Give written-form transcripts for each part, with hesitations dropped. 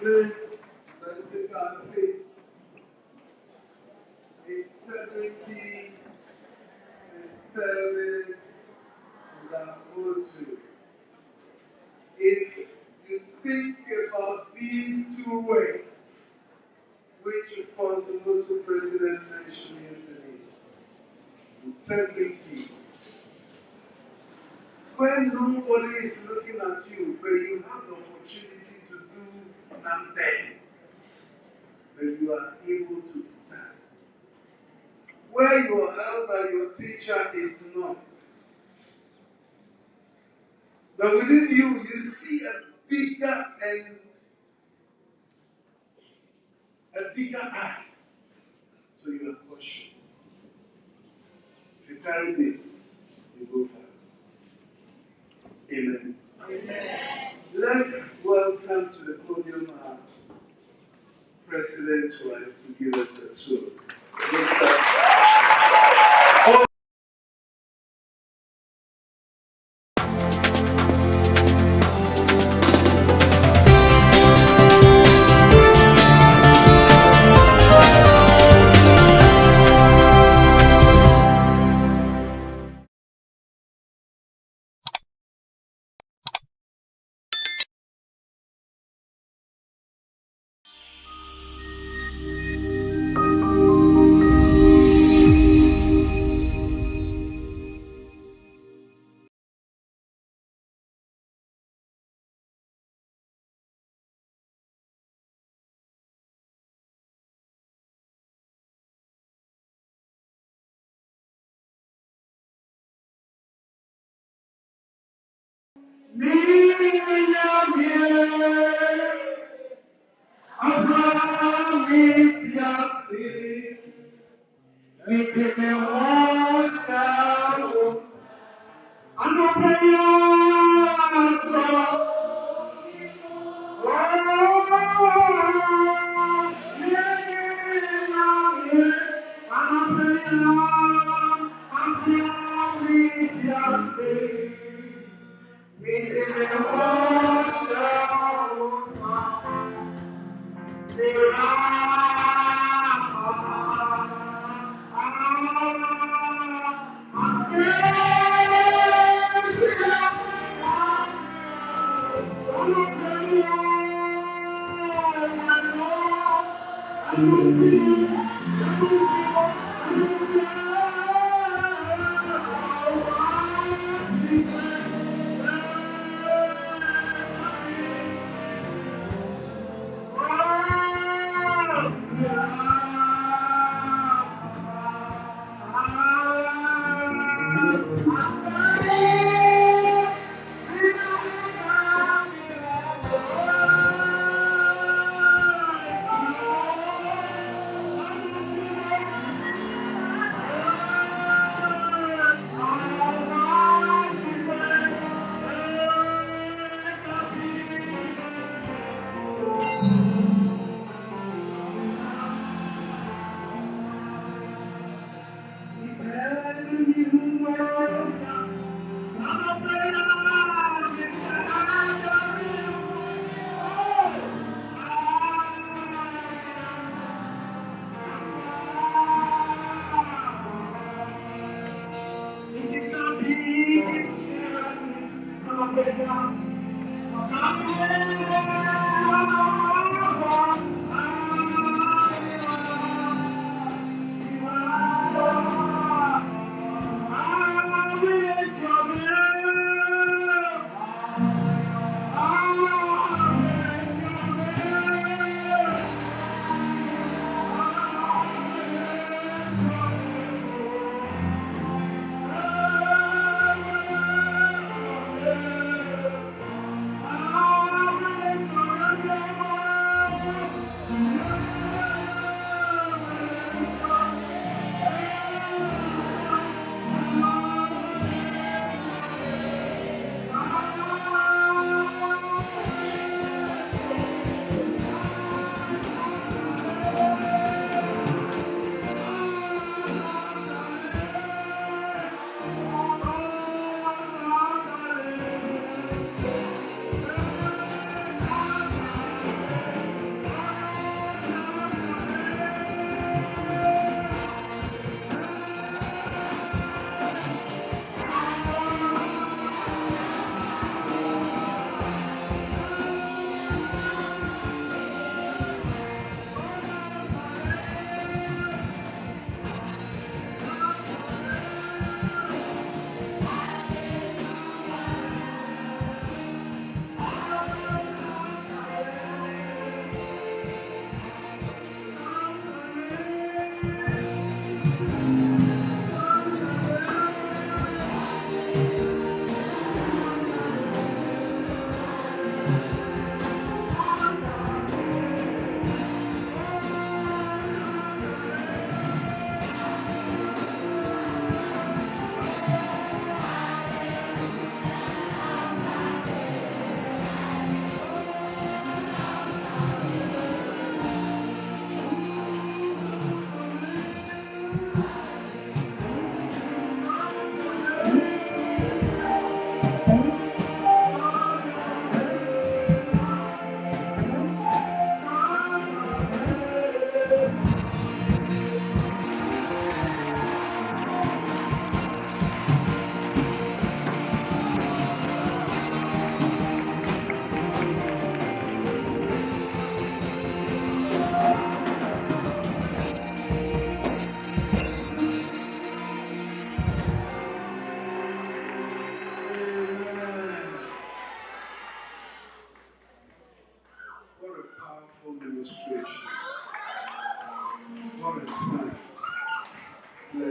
Please testify, say, integrity and service is our motto. If you think about these two words, which of course the Muslim president mentioned yesterday, integrity. When nobody is looking at you, but you have the opportunity to do something, but you are able to stand. Where your elder, your teacher is not. But within you, you see a bigger eye. So you are cautious. If you carry this, you go far. Amen. Amen. Let's welcome to the podium our President's wife to give us a sword.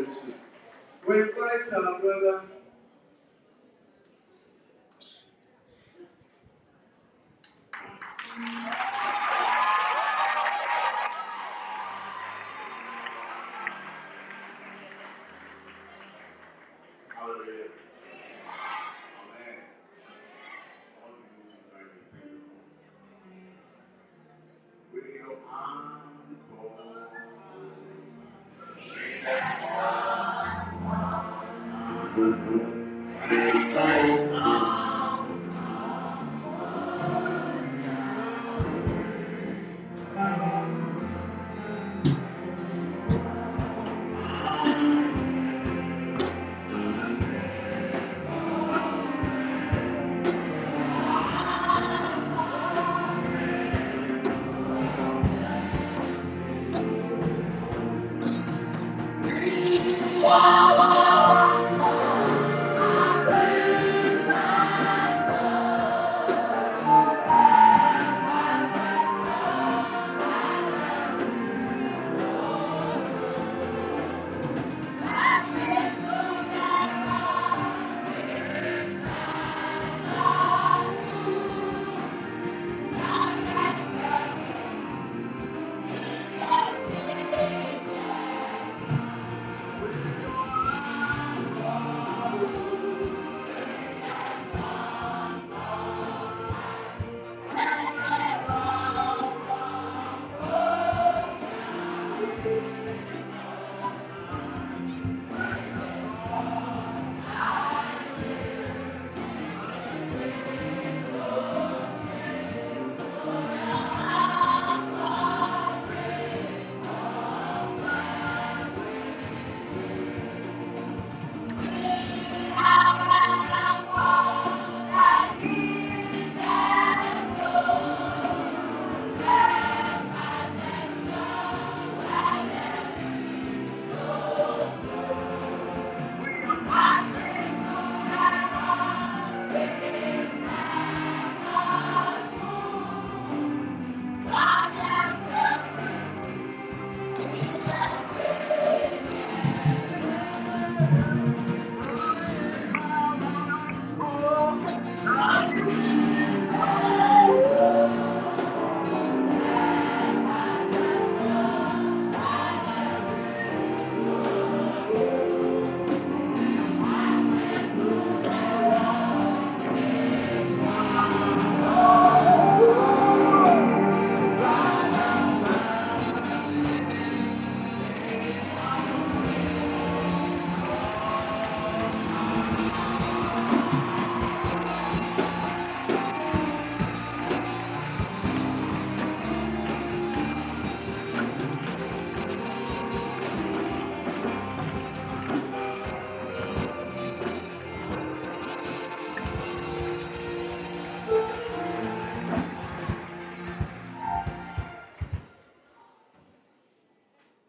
soon. We invite our brother. Hallelujah. Amen. I want to use it very sing this song. With your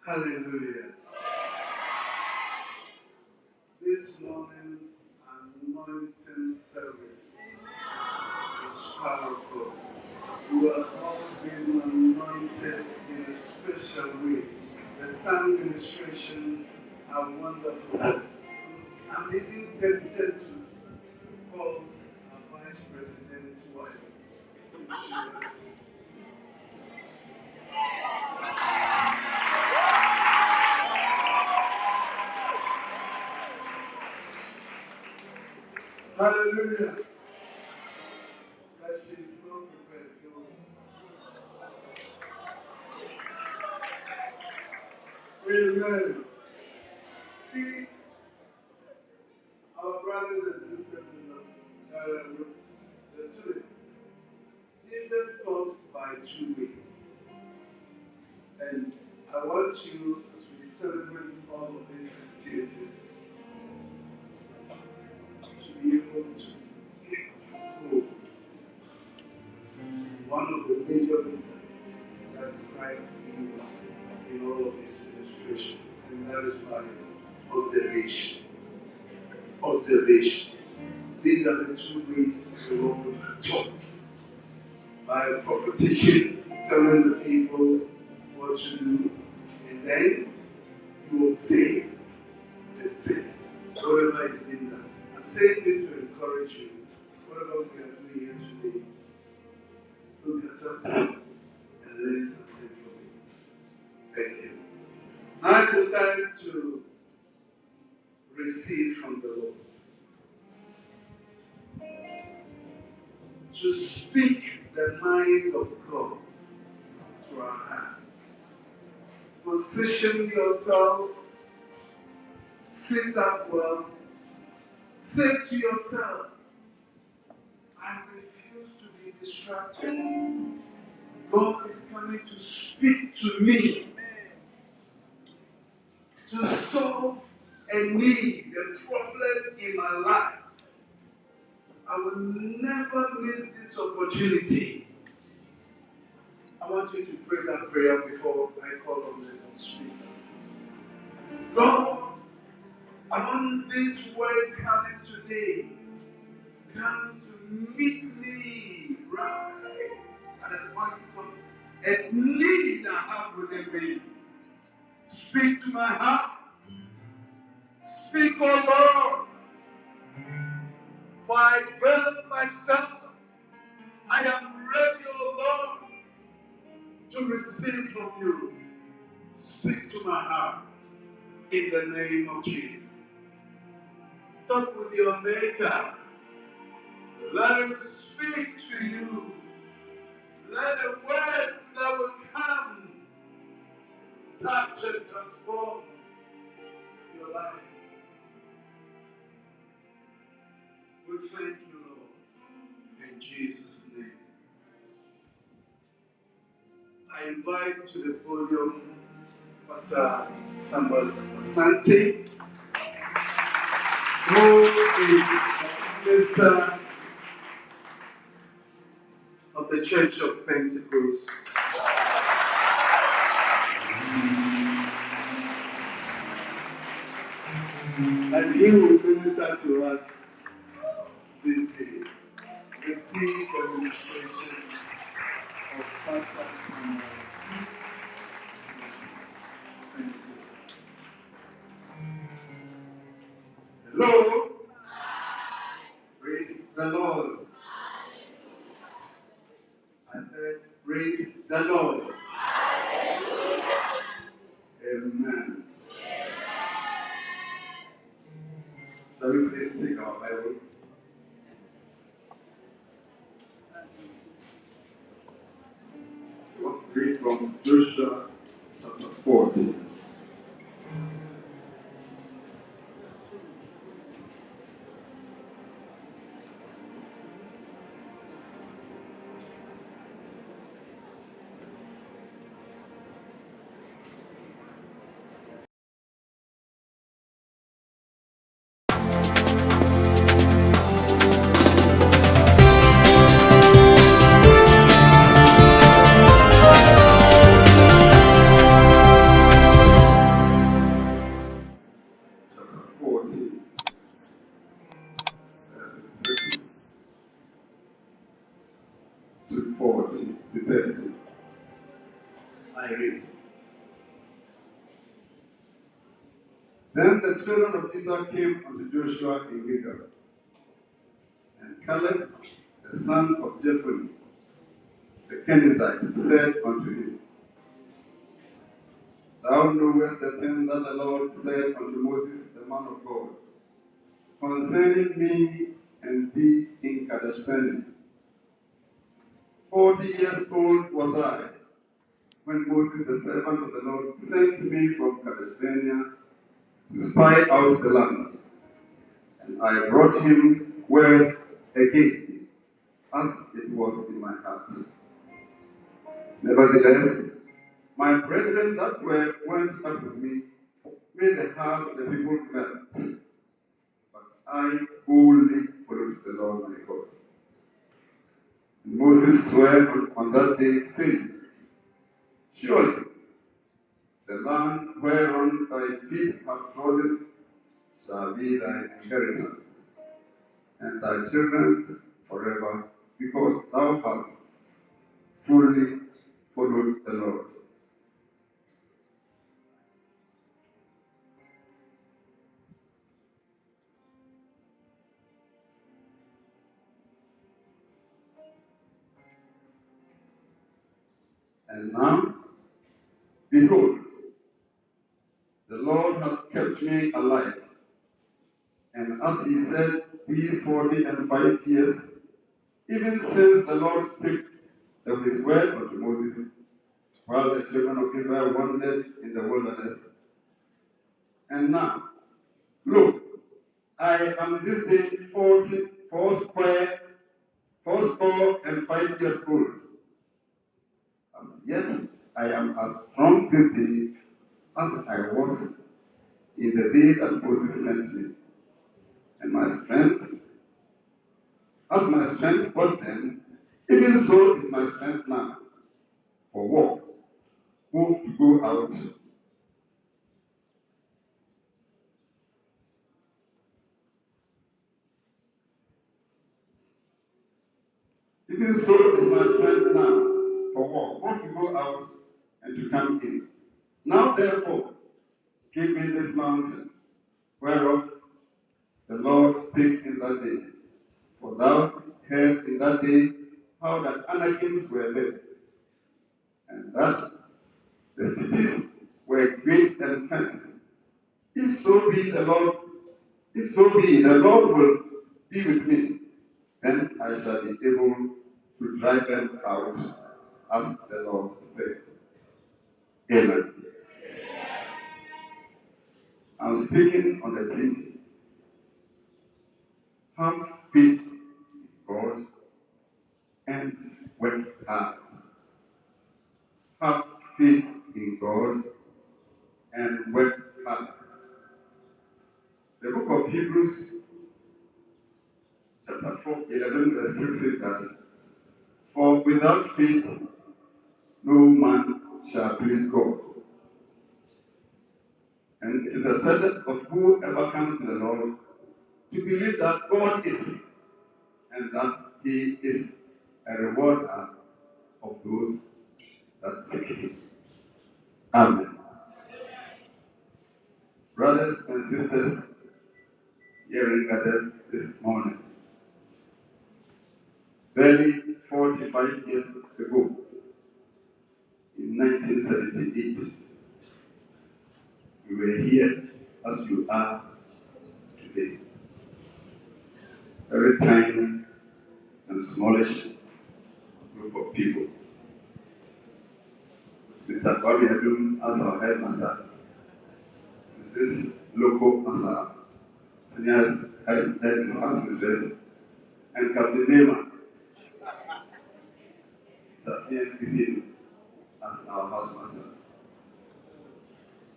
Hallelujah. This morning's anointing service is powerful. You are all being anointed in a special way. The sound ministrations are wonderful. I'm even tempted to call our Vice President's wife. Hallelujah. But she's not prepared, so. Amen. See, our brothers and sisters with the student, Jesus taught by two ways. And I want you, as we celebrate all of these activities, to be able to get hold one of the major methods that Christ used in all of his illustration, and that is by observation. Observation. These are the two ways the Lord taught. By proper teaching, telling the people what to do, and then you observe. is being done. I'm saying this to encourage you. Whatever we are doing here today, look at us and learn something from it. Thank you. Now it's the time to receive from the Lord. To speak the mind of God to our hearts. Position yourselves, sit up well, say to yourself, I refuse to be distracted. God is coming to speak to me, to solve a need, a problem in my life. I will never miss this opportunity. I want you to pray that prayer before I call on the speaker. God, I want this word coming today. Come to meet me right at the point of a need I have within me. Speak to my heart. Speak, O Lord. For I avail myself. I am ready, O Lord, to receive from you. Speak to my heart in the name of Jesus. Talk with your Maker. Let him speak to you. Let the words that will come touch and transform your life. We thank you, Lord, in Jesus' name. I invite to the podium Pastor Samuel Asante, who is the minister of the Church of Pentecost. And he will minister to us this day. Receive the administration of Pastor Samuel. Thank you. Hello? Praise the Lord. I said, praise the Lord. Amen. Shall we please take our Bibles? We want to read from Joshua chapter 40. Chapter 40, verses 6 to 40 to 30. I read. Then the children of Judah came unto Joshua in Gilgal, and Caleb, the son of Jephunneh, the Kenizzite, said unto him, Thou knowest the thing that the Lord said unto Moses, the man of God, concerning me and thee in Kadesh Barnea. 40 years old was I, when Moses, the servant of the Lord, sent me from Kadesh Barnea to spy out the land. And I brought him word again, as it was in my heart. Nevertheless, my brethren that went up with me made the heart of the people melt. But I boldly followed the Lord my God. And Moses swore on that day, saying, Surely the land whereon thy feet have trodden shall be thy inheritance, and thy children's forever, because thou hast fully followed the Lord. And now, behold, the Lord hath kept me alive. And as he said, these 45 years, even since the Lord spake of his word unto Moses, while the children of Israel wandered in the wilderness. And now, look, I am this day 4 and 5 years old. As yet, I am as strong this day as I was in the day that Moses sent me. And my strength, as my strength was then, even so is my strength now. For war, who to go out. Even so is my strength now. For war, who to go out and to come in. Now therefore, give me this mountain, whereof the Lord spake in that day. For thou heard in that day how that Anakims were there, and that the cities were great and fenced. If so be the Lord will be with me, then I shall be able to drive them out, as the Lord said. Amen. I'm speaking on the theme, have faith in God and work hard. Have faith in God and work hard. The book of Hebrews, chapter 4, 11, verse 6 says that, for without faith no man shall please God. And it is expected of whoever comes to the Lord to believe that God is, and that He is a rewarder of those that seek Him. Amen. Brothers and sisters, hearing gathered this morning, barely 45 years ago, in 1978, we were here as you are today. Very tiny and smallish group of people. Mr. Kwame Adum as our headmaster, Mrs. Loco as our senior headmistress, and Captain Nema, Mr. CNPC as our housemaster.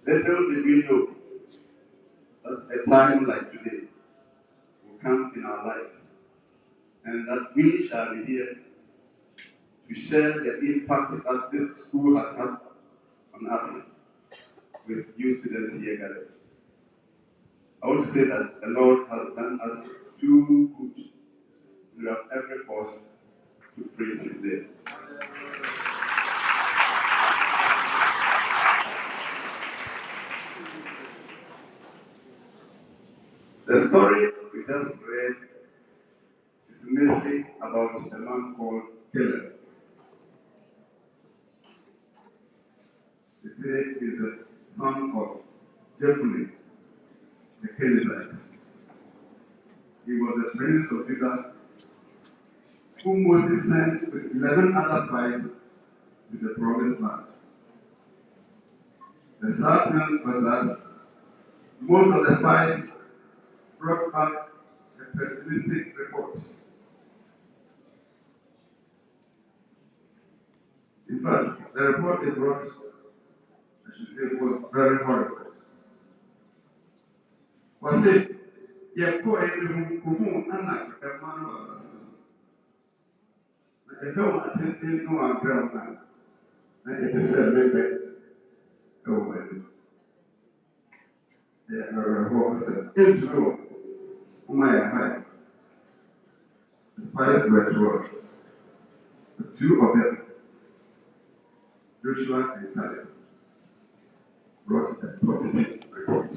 Little did we know that a time like today will come in our lives, and that we shall be here to share the impact that this school has had on us with you students here gathered. I want to say that the Lord has done us too good. We have every cause to praise His name. The story we just read is mainly about a man called Caleb. They say he's the son of Jephunneh, the Kenizzite. He was the prince of Judah, whom Moses sent with 11 other spies to the promised land. The sad thing was that most of the spies brought back a pessimistic report. In fact, the report they brought, I should say, was very horrible. Was it? Yeah, poor everyone who unlike a man was assassinated. The film attempting no one ground now. And it is a little bit over. Yeah, I said, into my high. The spies were drawn. The two of them, Joshua and Caleb, brought a positive report.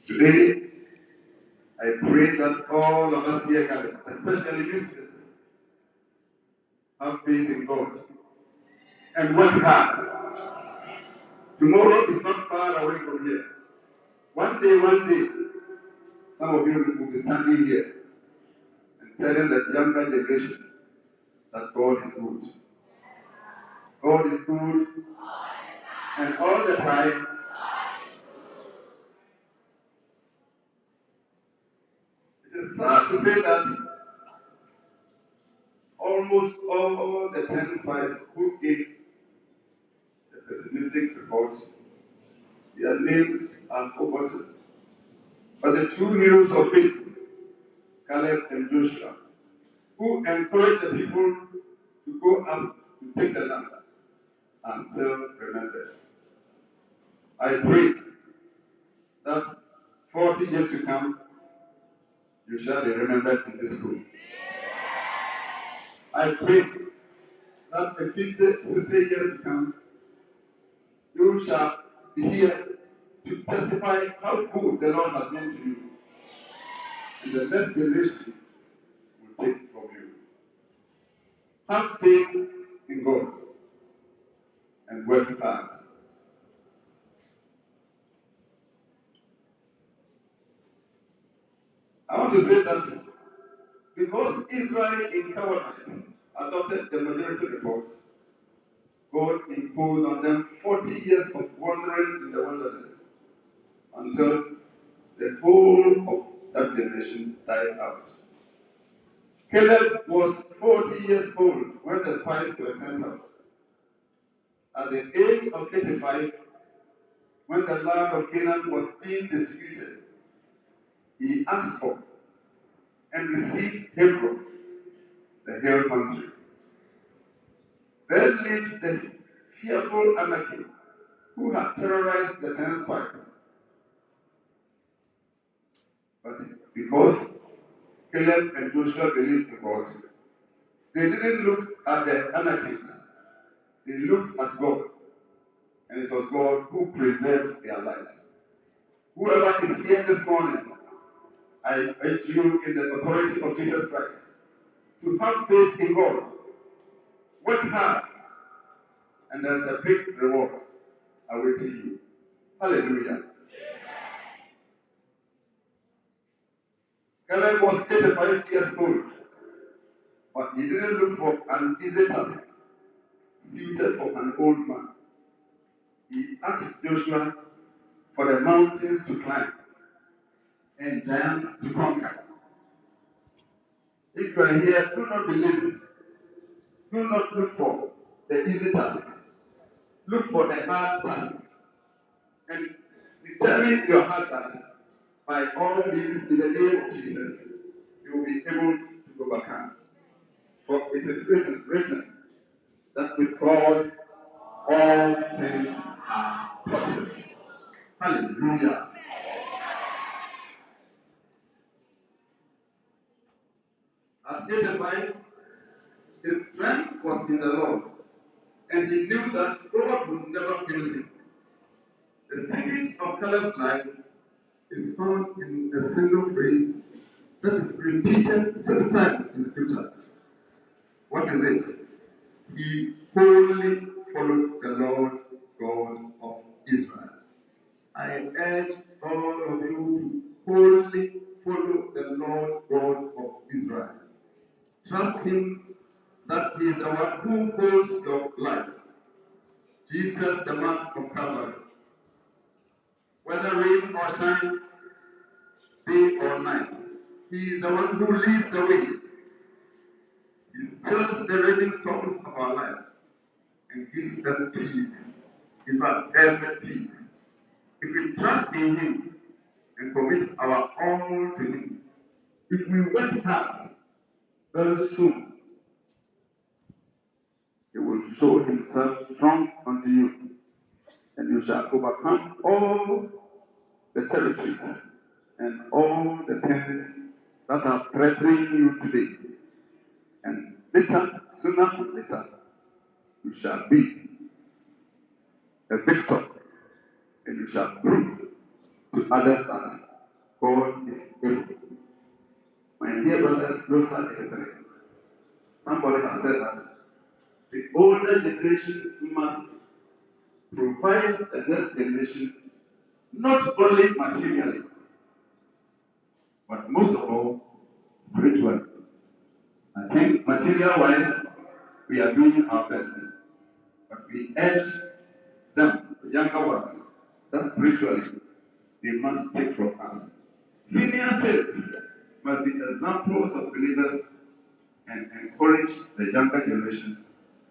Today, I pray that all of us here gathered, especially you students, have faith in God and work hard. Tomorrow is not far away from here. One day, some of you will be standing here and telling the younger generation that God is good. God is good, and all the time. It is sad to say that almost all the 10 spies who gave the pessimistic report, their names are forgotten. But the two heroes of faith, Caleb and Joshua, who encouraged the people to go up to take the land, are still remembered. I pray that 40 years to come, you shall be remembered in this room. I pray that the 50, 60 years to come, you shall be here to testify how good the Lord has been to you. And the next generation will take from you. Have faith in God and work hard. I want to say that because Israel in cowardice adopted the majority report, God imposed on them 40 years of wandering in the wilderness until the whole of that generation died out. Caleb was 40 years old when the spies were sent out. At the age of 85, when the land of Canaan was being distributed, he asked for and received Hebron, the hill country. There lived the fearful anarchy who had terrorized the 10 spies. But because Caleb and Joshua believed in God, they didn't look at the anarchists. They looked at God. And it was God who preserved their lives. Whoever is here this morning, I urge you in the authority of Jesus Christ to have faith in God. Work hard, and there is a big reward awaiting you. Hallelujah. Caleb was 85 years old, but he didn't look for an easy task suited for an old man. He asked Joshua for the mountains to climb and giants to conquer. If you are here, do not be lazy. Do not look for the easy task. Look for the hard task. And determine your heart that by all means, in the name of Jesus, you will be able to overcome. For it is written that with God all things are possible. Hallelujah. At 85, his strength was in the Lord, and he knew that God would never fail him. The secret of Caleb's life is found in a single phrase that is repeated 6 times in Scripture. What is it? He wholly followed the Lord God of Israel. I urge all of you to wholly follow the Lord God of Israel. Trust Him that He is the one who holds your life. Jesus, the man of Calvary. Whether rain or shine, day or night, He is the one who leads the way. He stills the raging storms of our life and gives them peace. In fact, every peace. If we trust in Him and commit our all to Him, if we work hard, very soon He will show Himself strong unto you, and you shall overcome all the territories and all the things that are threatening you today. And later, sooner or later, you shall be a victor, and you shall prove to others that God is able. My dear brothers, closer to the three. Somebody has said that The older generation must provide the next generation not only materially, but most of all, spiritually. I think material-wise, we are doing our best, but we urge them, the younger ones, that spiritually they must take from us. Senior saints must be examples of believers and encourage the younger generation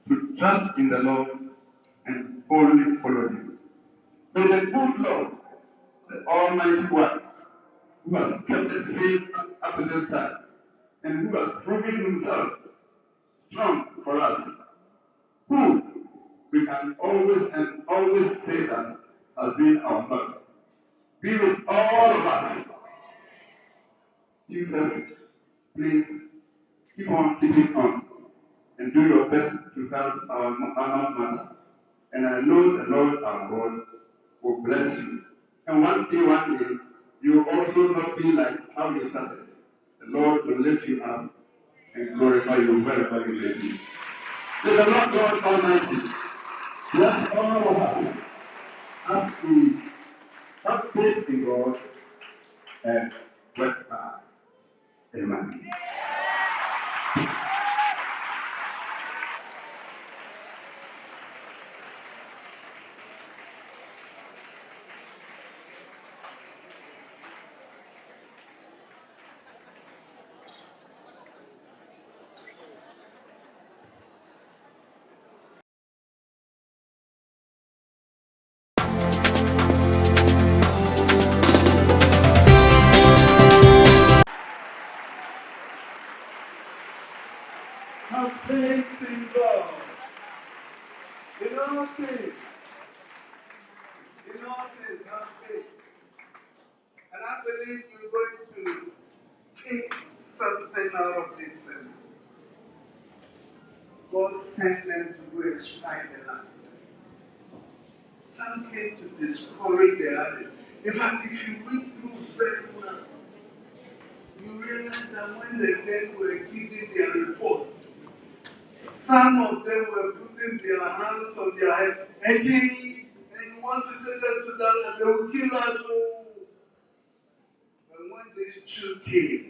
to trust in the Lord and wholly follow Him. May the good Lord, the Almighty One, who has kept us safe up to this time, and who has proven Himself strong for us, who we can always say that has been our mother, be with all of us. Jesus, please keep on keeping on and do your best to help our matter. And I know the Lord our God will bless you. And one day, you will also not be like how you started. The Lord will lift you up and glorify you wherever you may be. May the Lord God Almighty bless all of us as we have faith in God and work hard. Amen. Have faith in God. In all things. In all things, have faith. And I believe you're going to take something out of this sermon. God sent them to go and strike the land. Some came to discourage the others. In fact, if you read through very well, you realize that when the dead were giving their report, some of them were putting their hands on their head. Again, and you want to take us to that land, they will kill us. Oh. But when these two came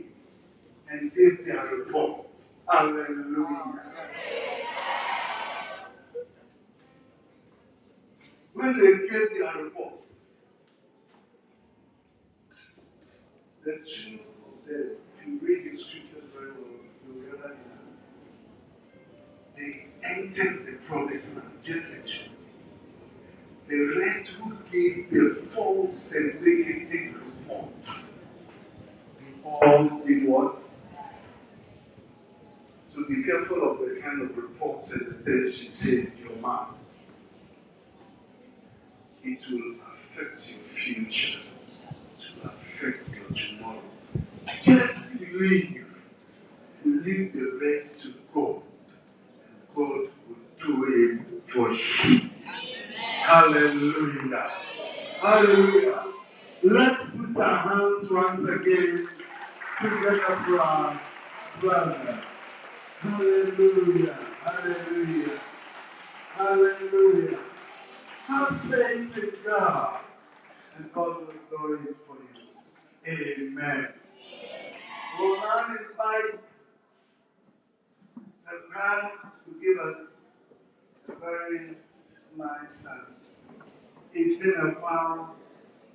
and gave their report, hallelujah. When they gave their report, the two, if you read the scriptures very well, you realize that they entered the promised land, just the two. The rest who gave the false and negative reports, they all did what? So be careful of the kind of reports and the things you say with your mouth. It will affect your future. It will affect your tomorrow. Just believe and leave the rest to God. And God will do it for you. Hallelujah. Hallelujah. Let's put our hands once again together for our brother. Hallelujah. Hallelujah. Hallelujah. Have faith in God, and God will do it for you. Amen. We'll now invite the man to give us a very nice song. It's been a while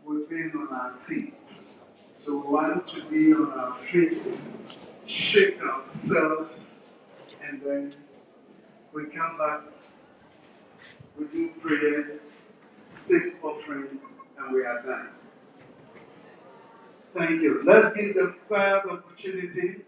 we've been on our seats. So we want to be on our feet, shake ourselves, and then we come back, we do prayers, take offering, and we are done. Thank you. Let's give the choir the opportunity.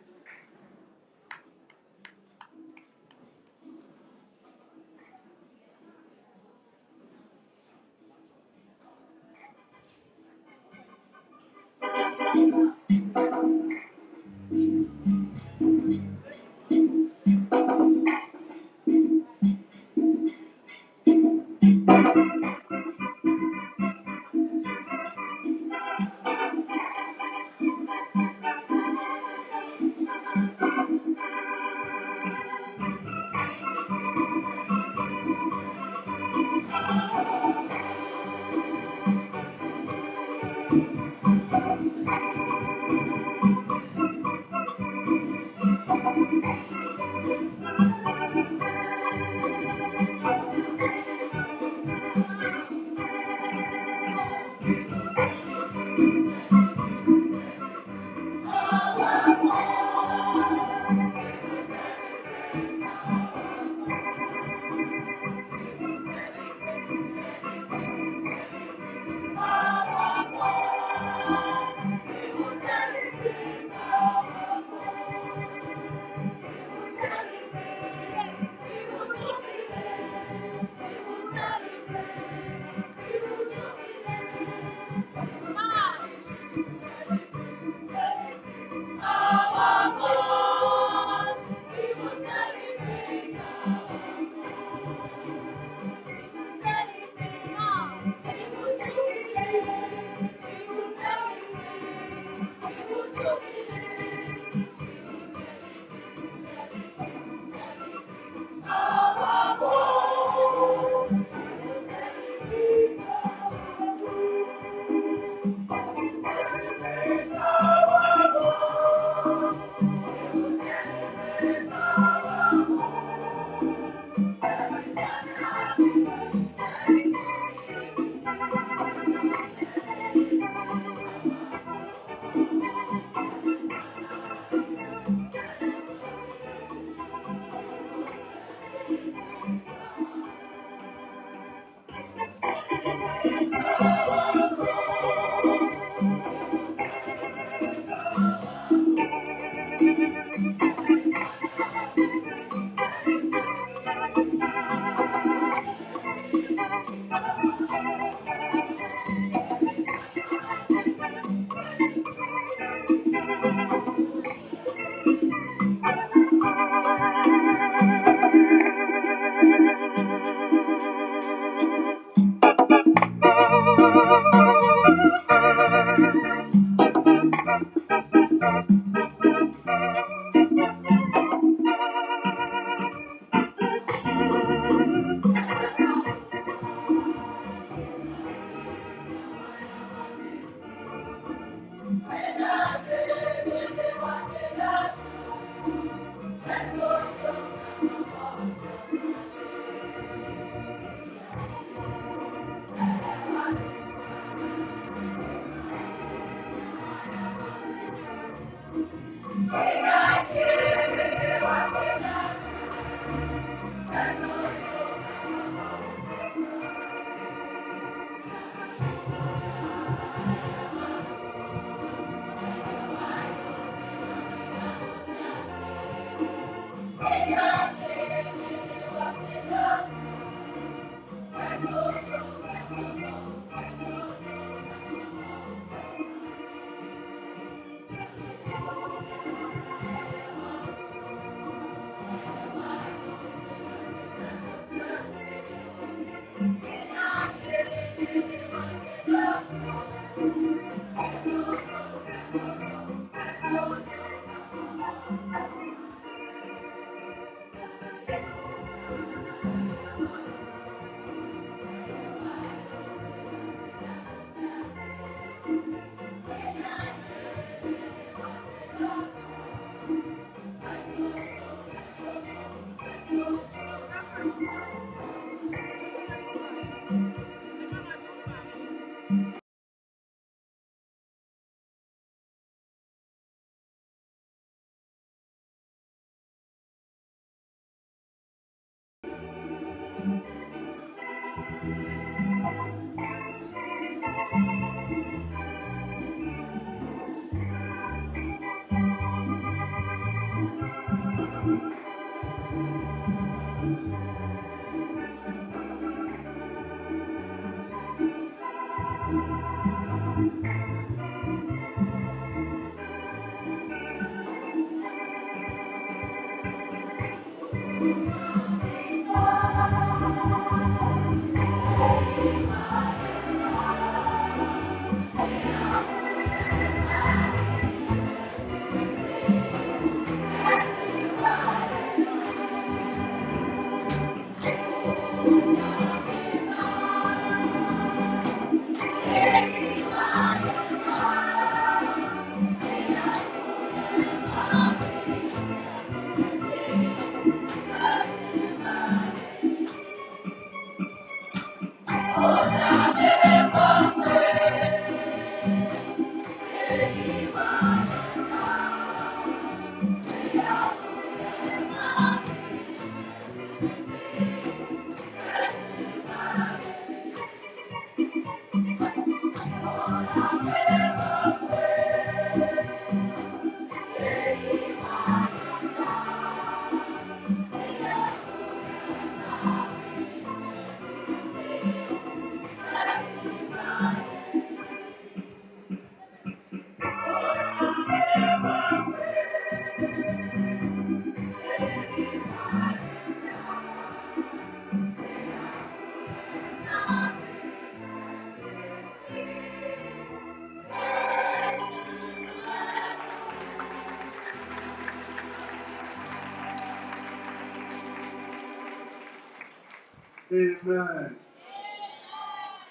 Amen.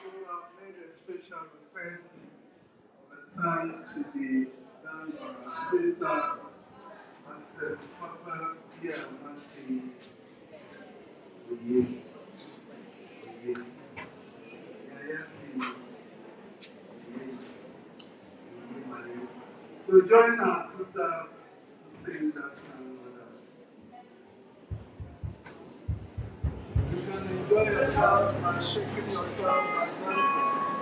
So I've made a special request son to be done for our sister. I said, Papa, yeah, Mati, Oye, Oye, Yayati, Oye, Oye, Mario. So join our sister to sing that song with us. You can enjoy yourself by shaking yourself and dancing.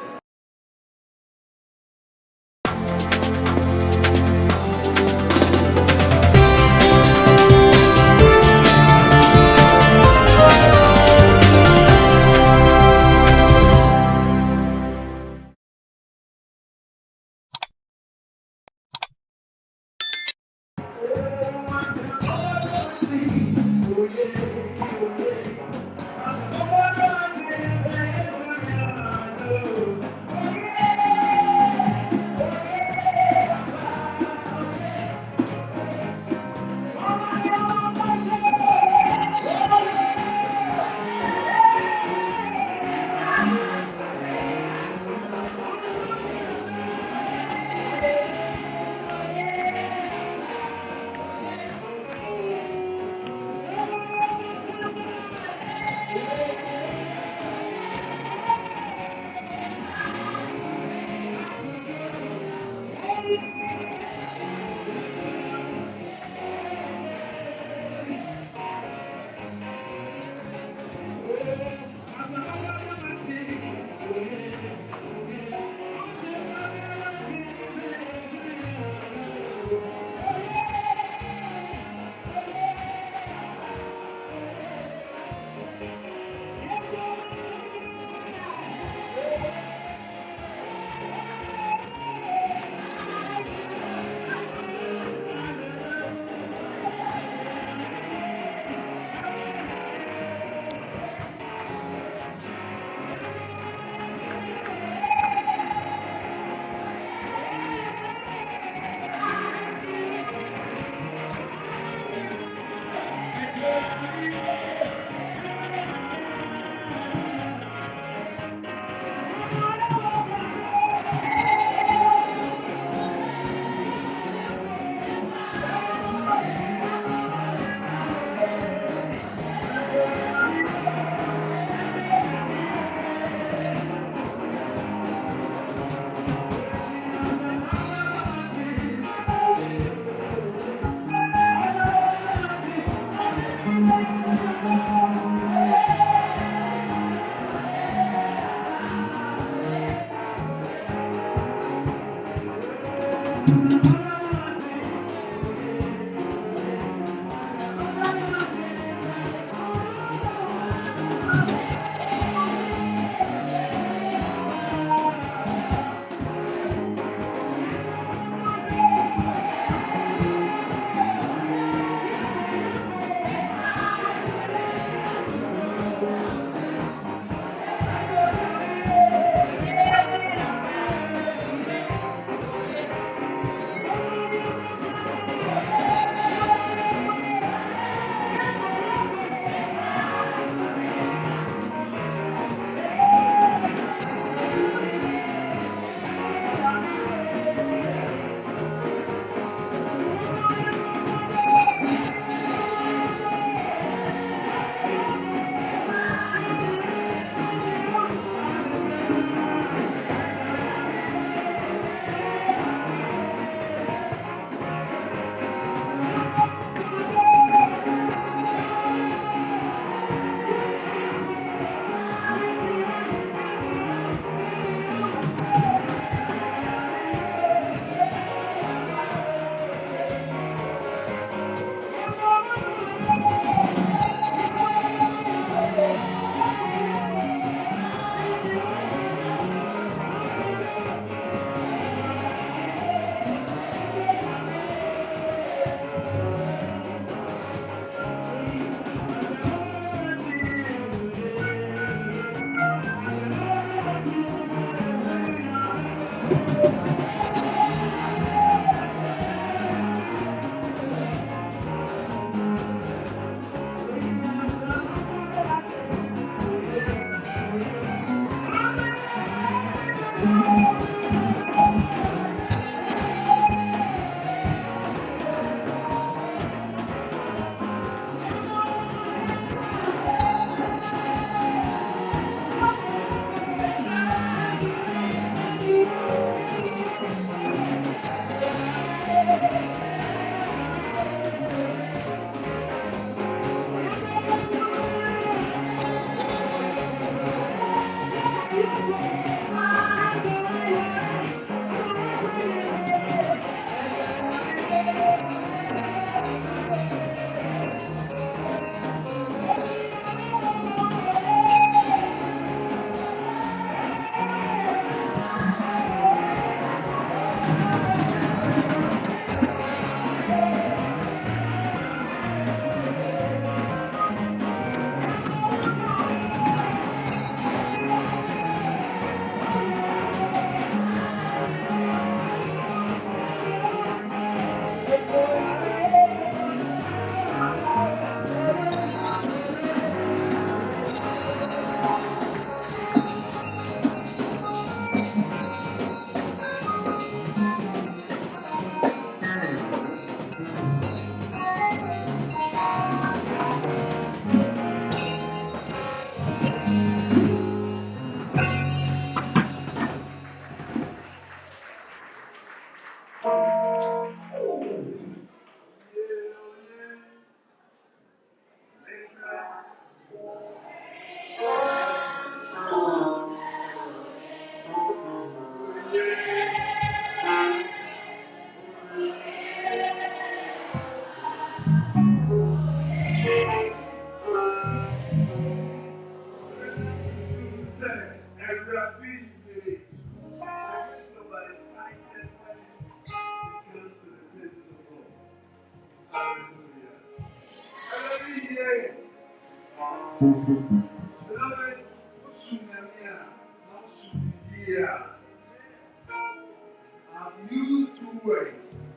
I've used two words.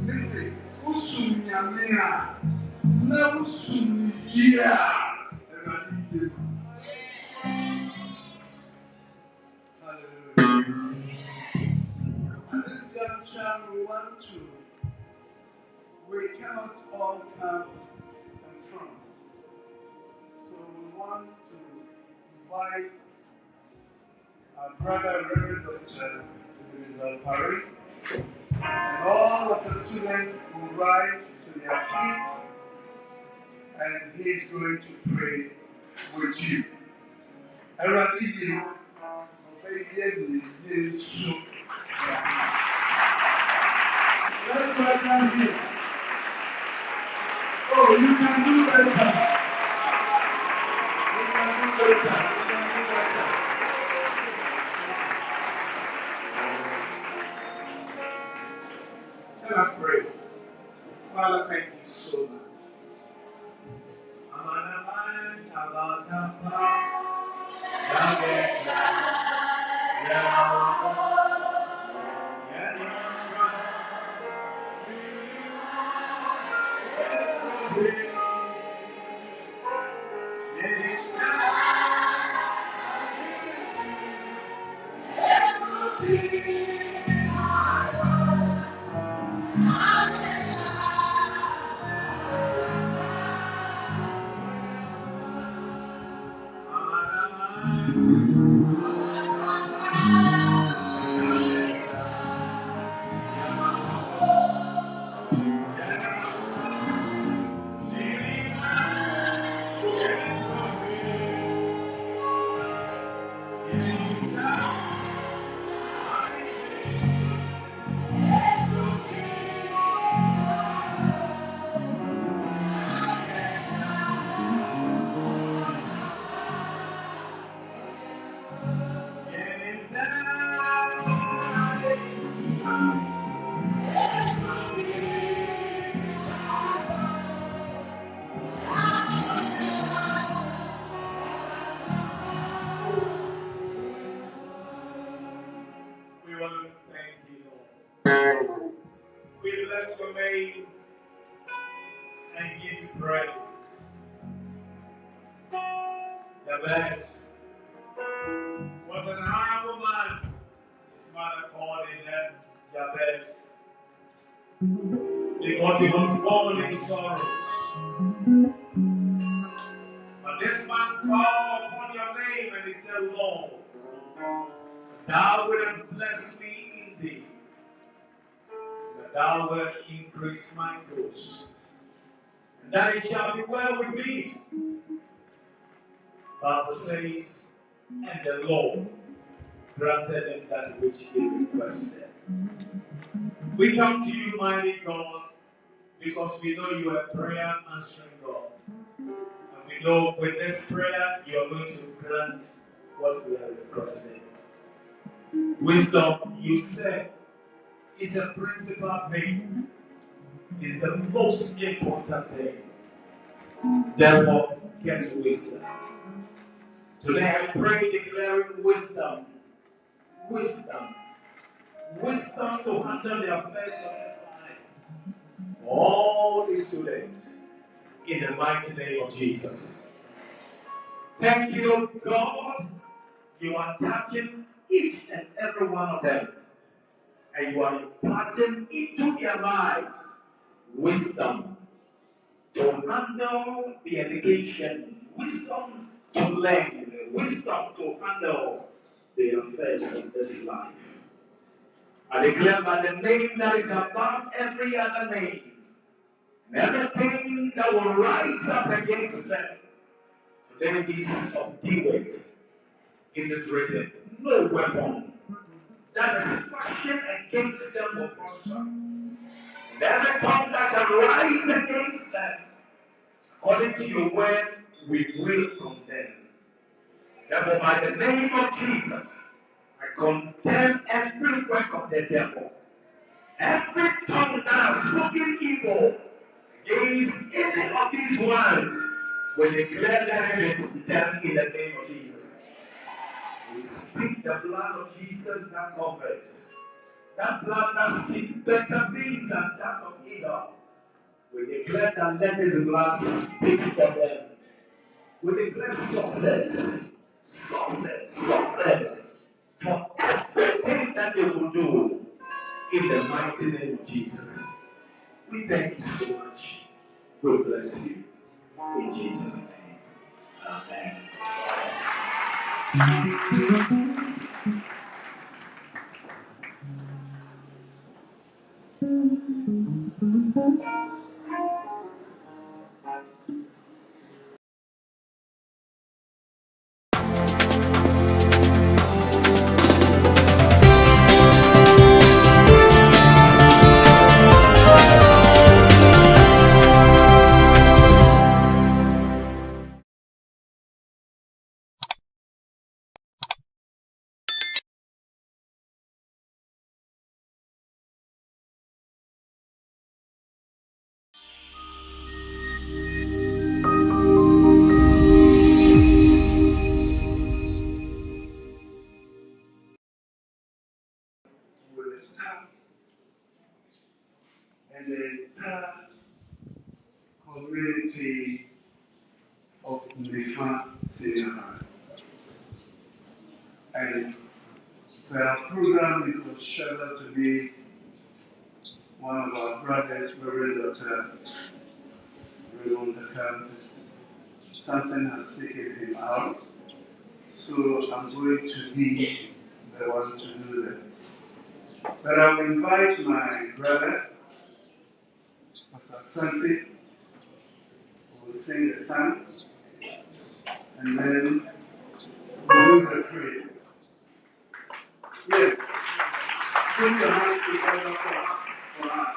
Listen, Usunyamia, Namusunya. Hallelujah. At this juncture, we cannot all come in front. So we want to invite our brother, Reverend Dr. Parry, and all of the students will rise to their feet, and he is going to pray with you. Let's welcome him. Oh, you can do better. You can do better. Let us pray. Father, thank you so much. We want to thank you, Lord. We bless your name and give you praise. The best was an honorable man. His mother called him Jabez because he was born in sorrows. But this man called upon your name and he said, Lord, thou wouldst bless me indeed, that thou wilt increase my goods, and that it shall be well with me. Bible says, and the Lord granted him that which he requested. We come to you, mighty God, because we know you are prayer answering God. And we know with this prayer you are going to grant what we are requesting. Wisdom, you said, is a principal thing, is the most important thing. Therefore, get wisdom. Today I pray declaring wisdom. Wisdom. Wisdom to handle the affairs of this life. All the students, in the mighty name of Jesus. Thank you, God. You are touching each and every one of them. And you are imparting into their lives wisdom to handle the education, wisdom to learn, wisdom to handle the affairs of this life. I declare by the name that is above every other name, and everything that will rise up against them, today be subdued. It is written, no weapon that is fashioned against them will prosper. And every tongue that shall rise against them, according to your word, we will condemn. Therefore, by the name of Jesus, I condemn every work of the devil. Every tongue that has spoken evil against any of these ones, we declare them in the name of Jesus. We speak the blood of Jesus that covers. That blood that speaks better things than that of Enoch. We declare that let his blood speak for them. We declare success for everything that they will do in the mighty name of Jesus. We thank you so much. We bless you. In Jesus' name. Amen. with the staff and the entire community of Nifa Senior High. And for our program, it was scheduled to be one of our brothers, Reverend Dr. Raymond Dakar. Something has taken him out, so I'm going to be the one to do that. But I will invite my brother, Pastor Santi, who will sing the song, and then we'll do the praise. Yes. Put your hands together for us.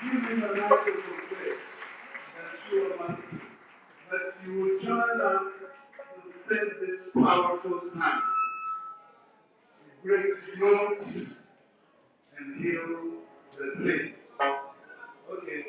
Give me the microphone, please. That you of us, that you will join us to sing this powerful song. It breaks yokes and heal the sick. Okay.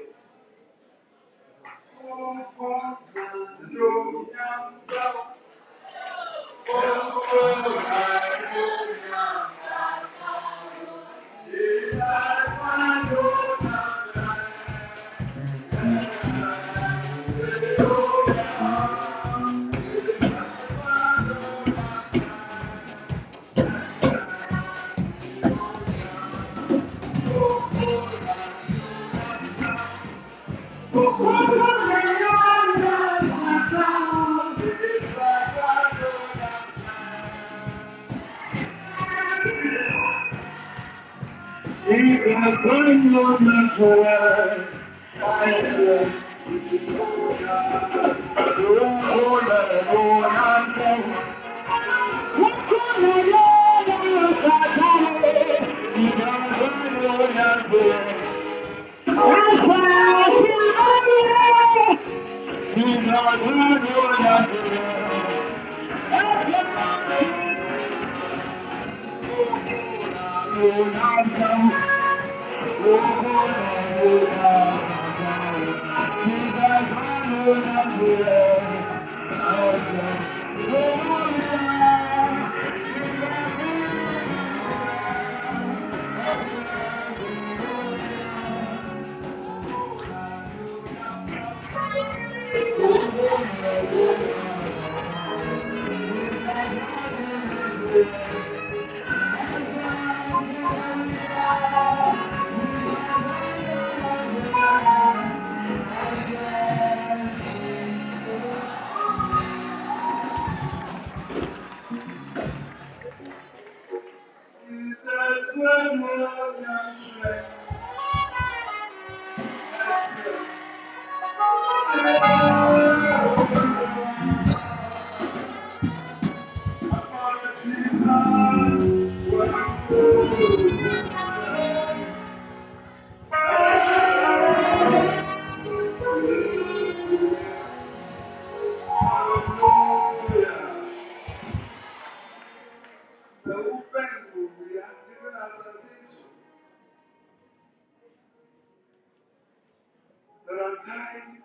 There are times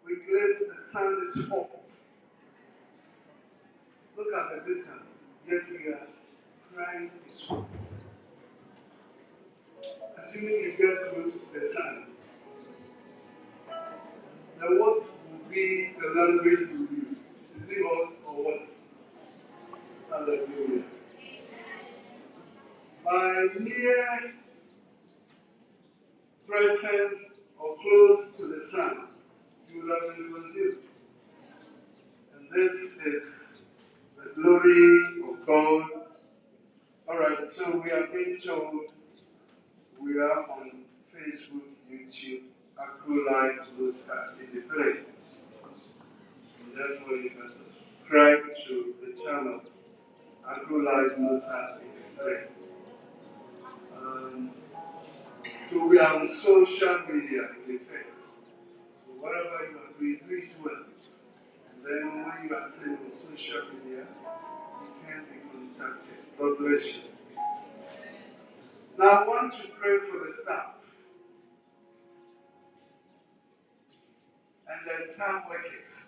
we claim the sun is hot. Look at the distance, yet we are crying is hot. Assuming you get close to the sun, now what will be the language we use? Is it hot or what? Hallelujah. By near presence or close to the sun, you would have been consumed. And this is the glory of God. Alright, so we are being told we are on Facebook, YouTube, Akru Live Lusa 83. And therefore you can subscribe to the channel Akru Live Lusa 83. So we are on social media in effect. So whatever you are doing, do it well. And then when you are seen on social media, you can be contacted. God bless you. Now I want to pray for the staff and the entire workers,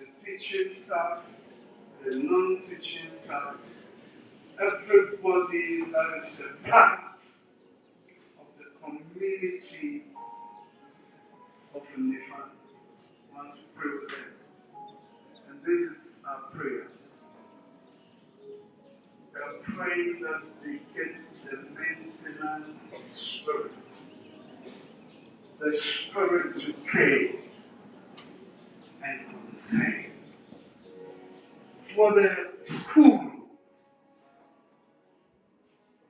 the teaching staff, the non-teaching staff, everybody that is a part of the community of Nifa. I want to pray with them. And this is our prayer. We are praying that they get the maintenance of spirit. The spirit to pay and concern for the school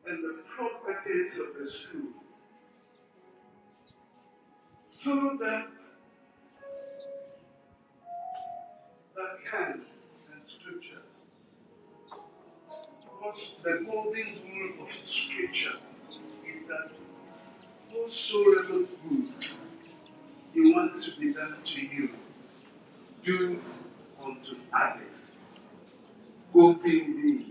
and the properties of the school, so that can and scripture, because the golden rule of scripture is that whatsoever good you want to be done to you, do unto others. Golden rule.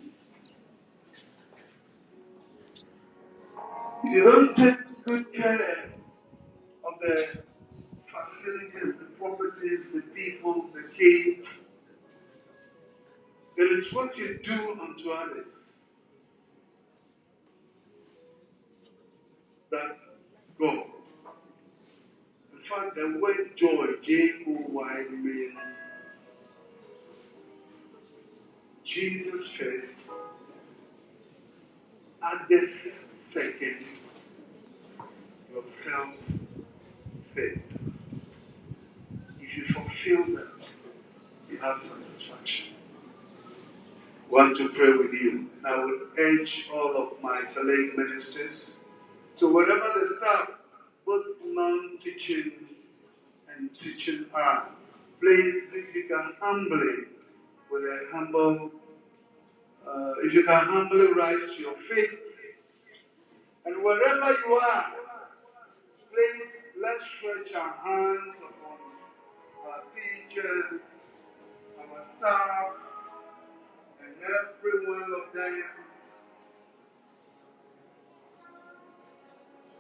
If you don't take good care of the facilities, the properties, the people, the kids, it is what you do unto others that go. In fact, the word joy, J-O-Y, means Jesus first, others second, yourself third. If you fulfill that, you have satisfaction. I want to pray with you. And I would urge all of my fellow ministers. So whatever the staff, both non-teaching and teaching are, please, if you can humbly, with a humble, if you can humbly rise to your feet, and wherever you are, please, let's stretch our hands upon our teachers, our staff, and every one of them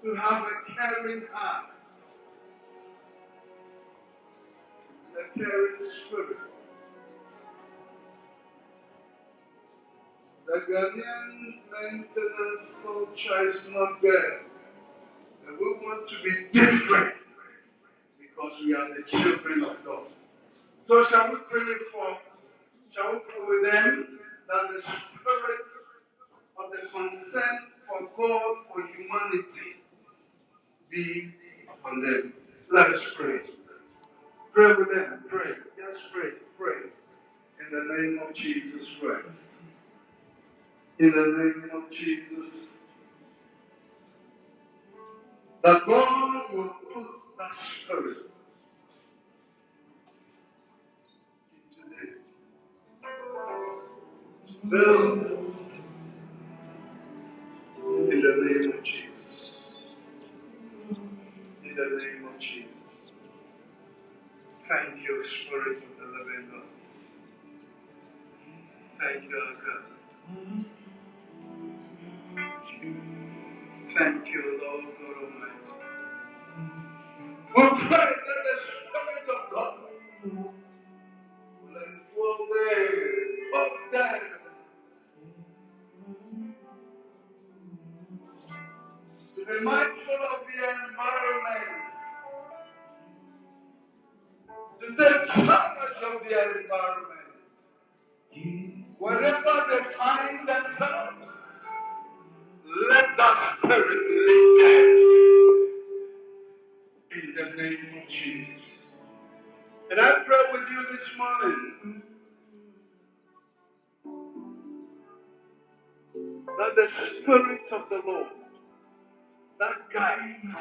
to have a caring heart, a caring spirit. The Ghanaian maintenance culture is not there. And we want to be different because we are the children of God. So shall we pray with them that the spirit of the concern for God, for humanity, be upon them. Let us pray. Pray with them. Pray. Just pray. Pray. In the name of Jesus Christ. in the name of Jesus, that God will put that spirit into them to build in the name of Jesus. In the name of Jesus. Thank you, Spirit of the living God. Thank you, our God. Thank you, Lord God Almighty. We pray that the Spirit of God will enfold them, cause them to be mindful of the environment, to take charge of the environment. Wherever they find themselves, let that Spirit lead them in the name of Jesus. And I pray with you this morning that the Spirit of the Lord, that guides,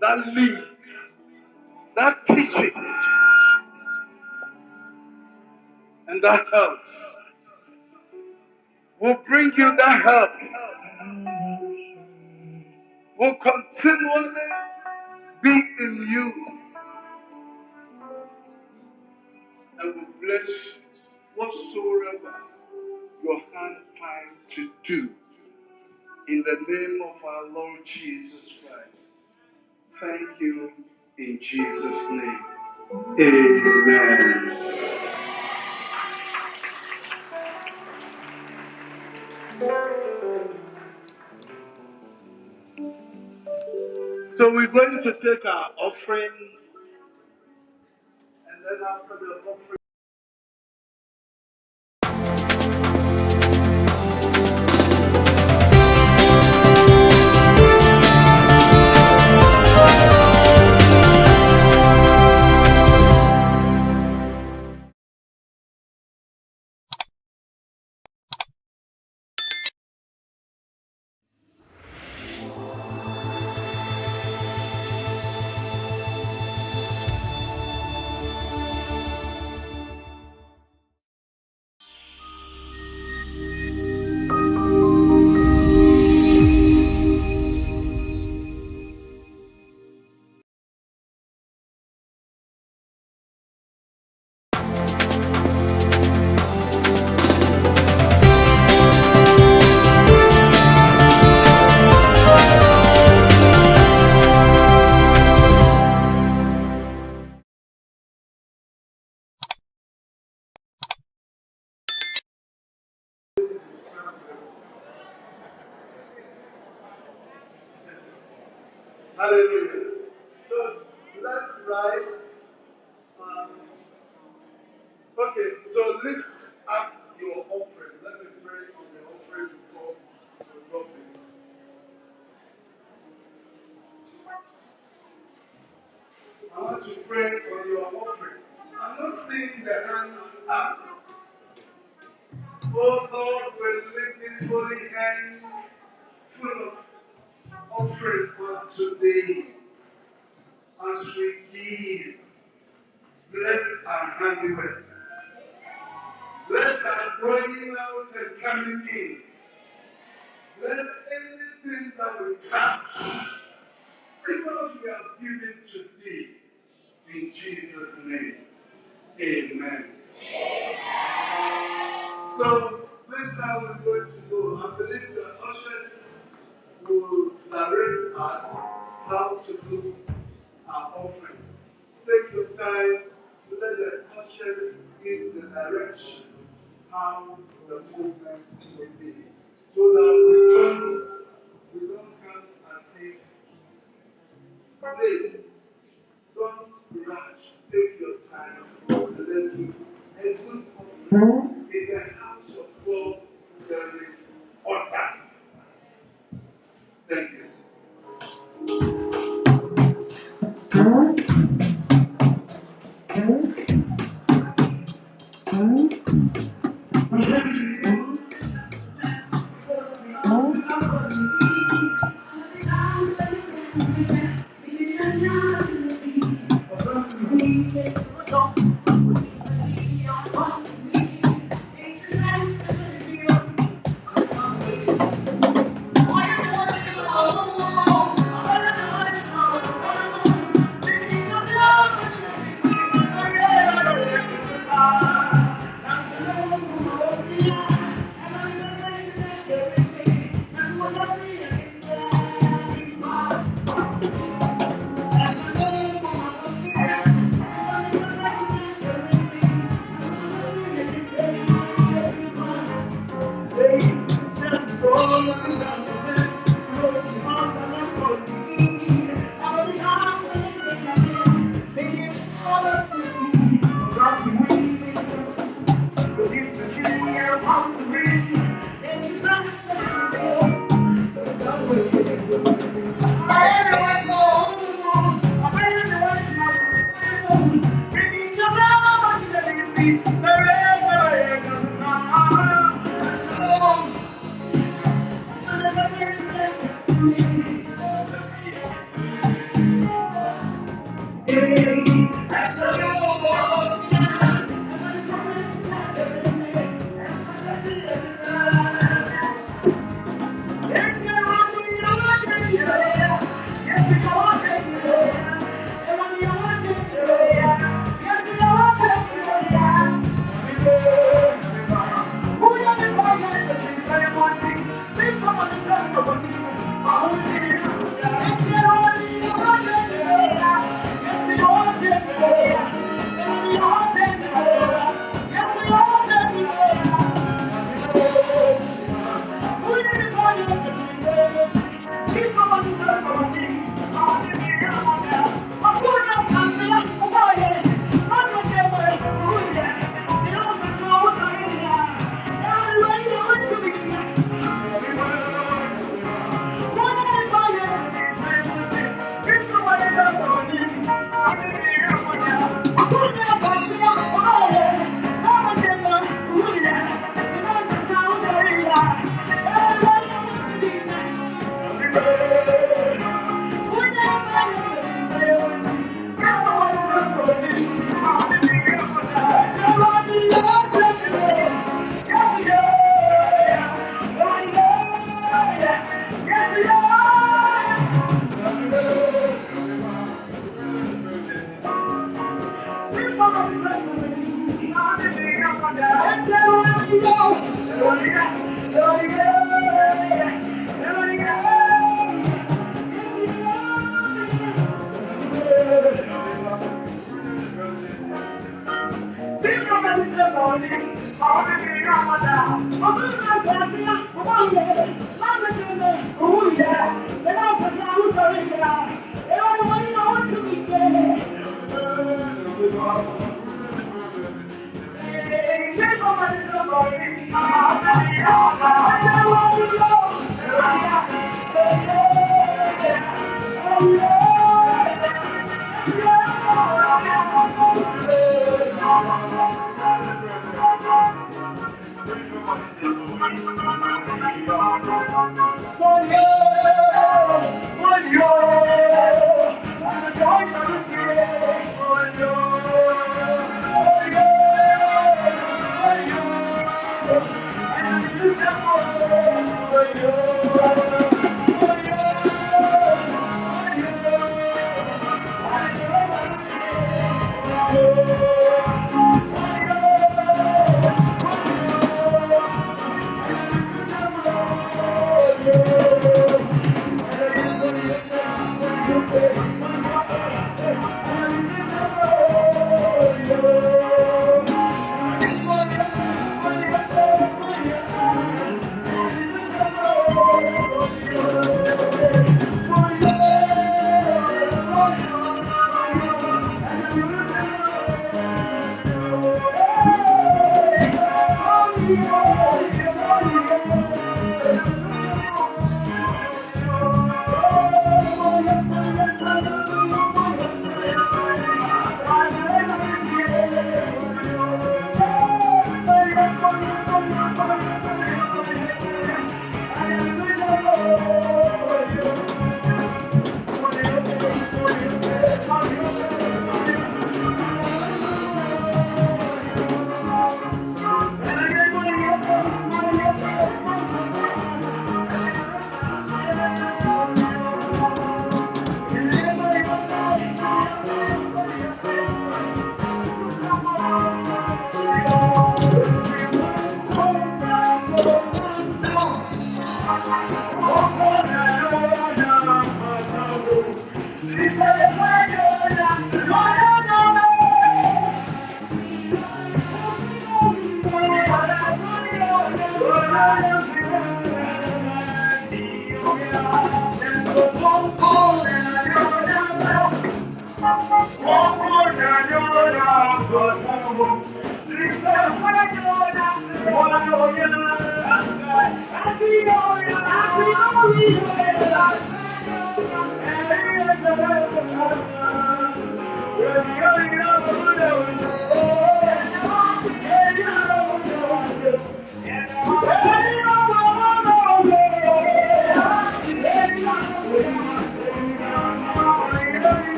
that leads, that teaches, and that helps, will bring you that help, will continually be in you, and will bless whatsoever your hand finds to do. In the name of our Lord Jesus Christ. Thank you in Jesus' name. Amen. So we're going to take our offering, and then after the offering, hallelujah. So let's rise. Okay, so lift up your offering. Let me pray for the offering before we drop it. I want to pray for your offering. I'm not seeing the hands up. Oh Lord, we lift this holy hand full of offering unto thee as we give. Bless our handiworks. Bless our going out and coming in. Bless anything that we touch, because we have given to thee. In Jesus' name, amen. So, this is how we're going to go. I believe the ushers will direct us how to do our offering. Take your time to let the ushers give the direction how the movement will be, so that we don't come as if, please, don't rush. Take your time and let's do a good offering. In the house of God, there is order. Thank you.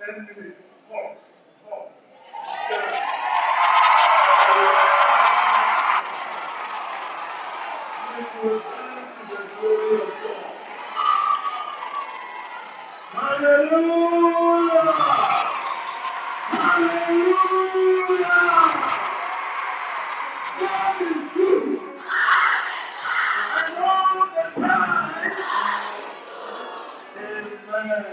10 minutes. 4, 4, 7. We will stand to the glory of God. Hallelujah! Hallelujah! God is good. And all the time. Amen.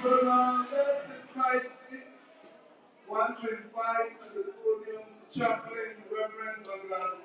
So now let's invite 125 to the podium, Chaplain Reverend Douglas.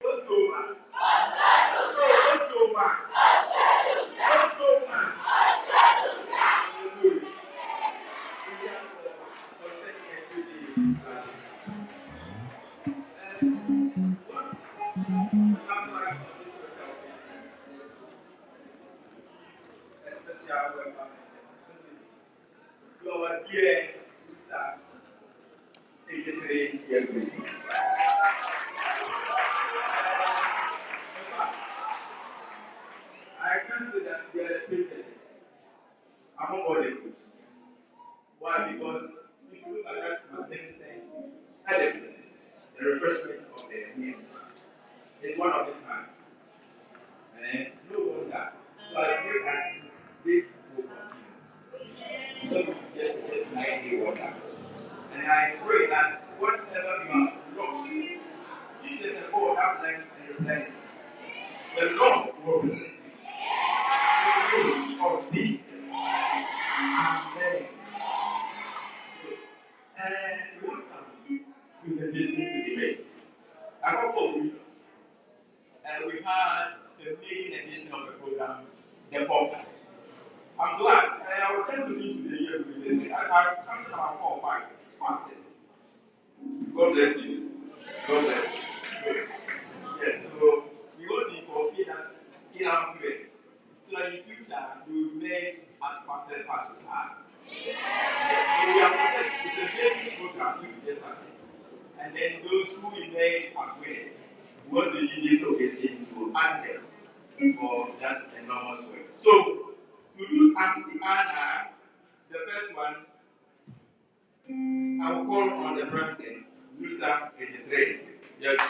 What's over? What's over? What's over? Hallelujah. We have the second every day. And what I'm like for this yourself, especially our family. You are dear, Lisa, 83 years old. I can say that we are the presidents among all the groups. Why? Because if you look at that magnificent elements, the refreshment of the meal class is one of its kind. And no wonder. So I pray that this will continue. Not just 9 day water. And I pray that whatever you have lost, if there's a God that blesses and replenishes, the Lord will bless you. In the name of Jesus. Amen. And we want something with the listening to debate. A couple of weeks, and we had the main edition of the program, the podcast. I'm glad. I will test to be to the year with the I've come to our 4 or 5 fastest. God bless you. God bless you. Yes, so we want to incorporate that in our students so that in future we will make as fast as we can. Yes, so we have started, it's a daily program we just started. And then those who we made as winners, we want to use this occasion to thank them for that enormous work. So, to do as the honor, the first one, I will call on the president, Mr. 83. Yes.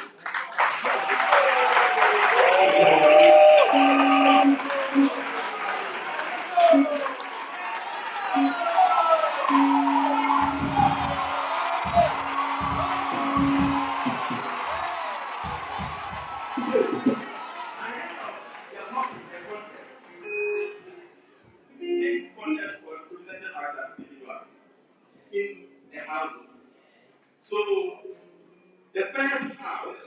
This contest was presented as individuals in the houses. So, the first house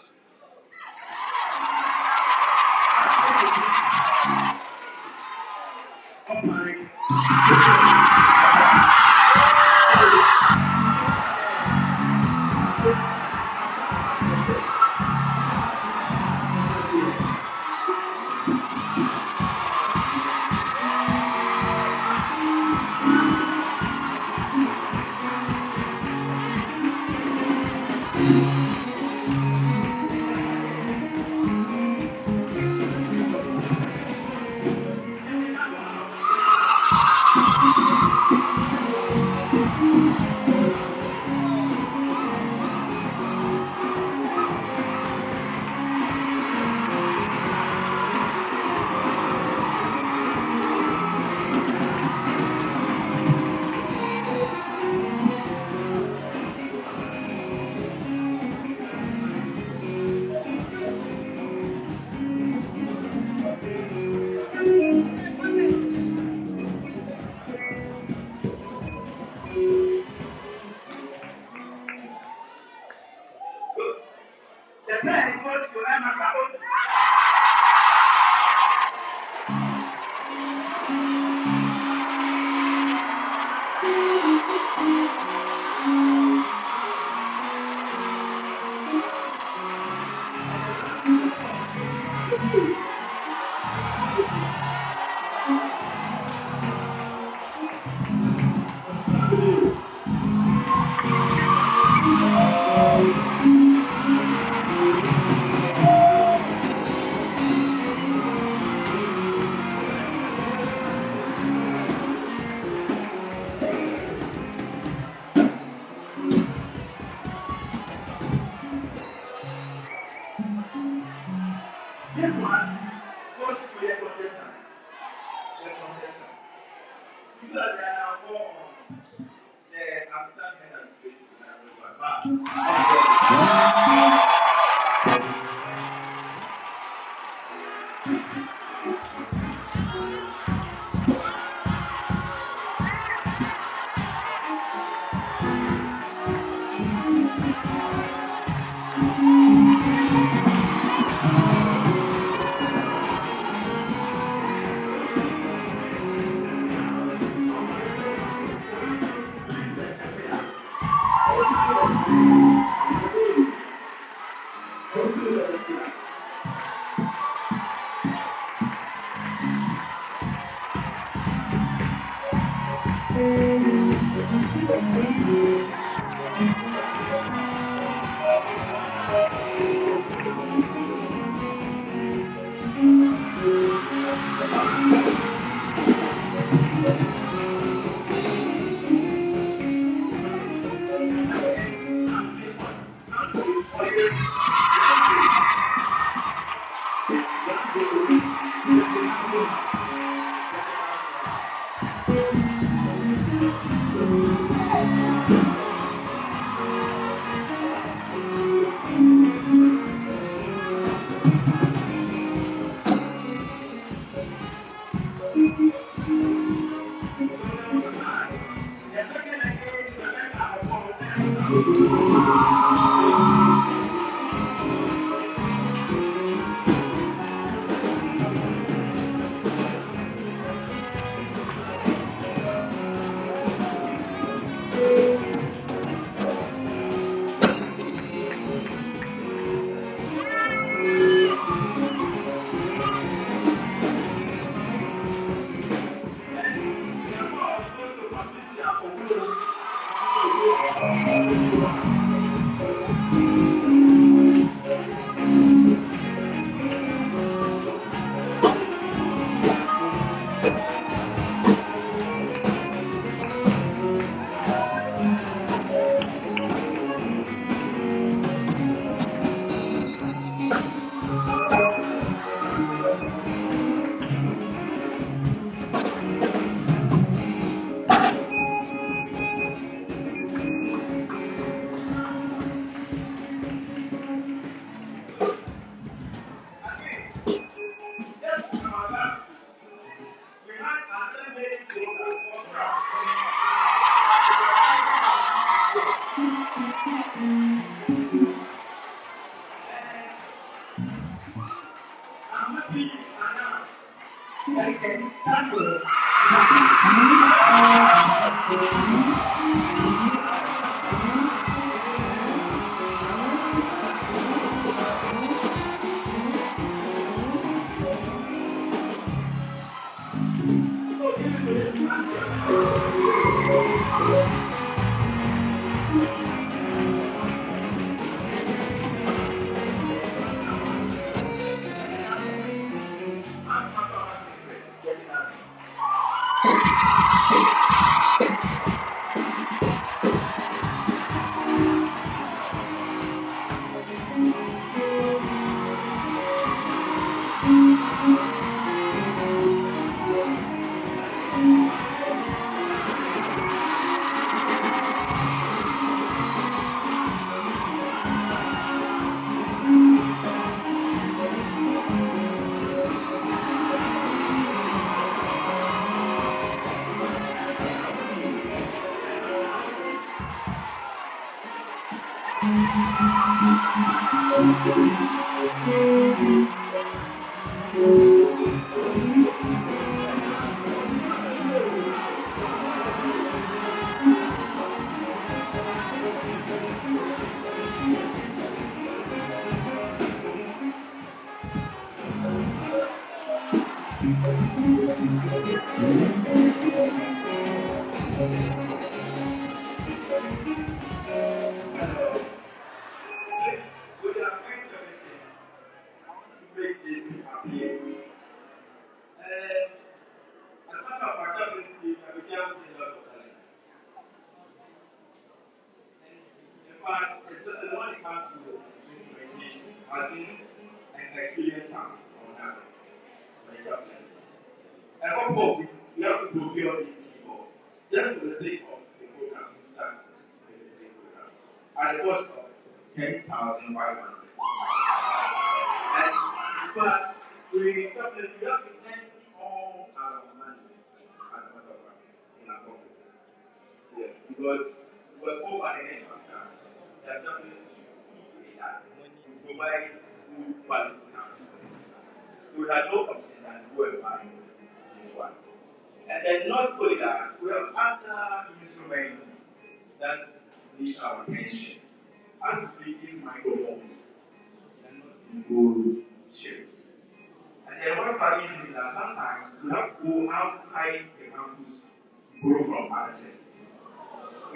borrow from other churches.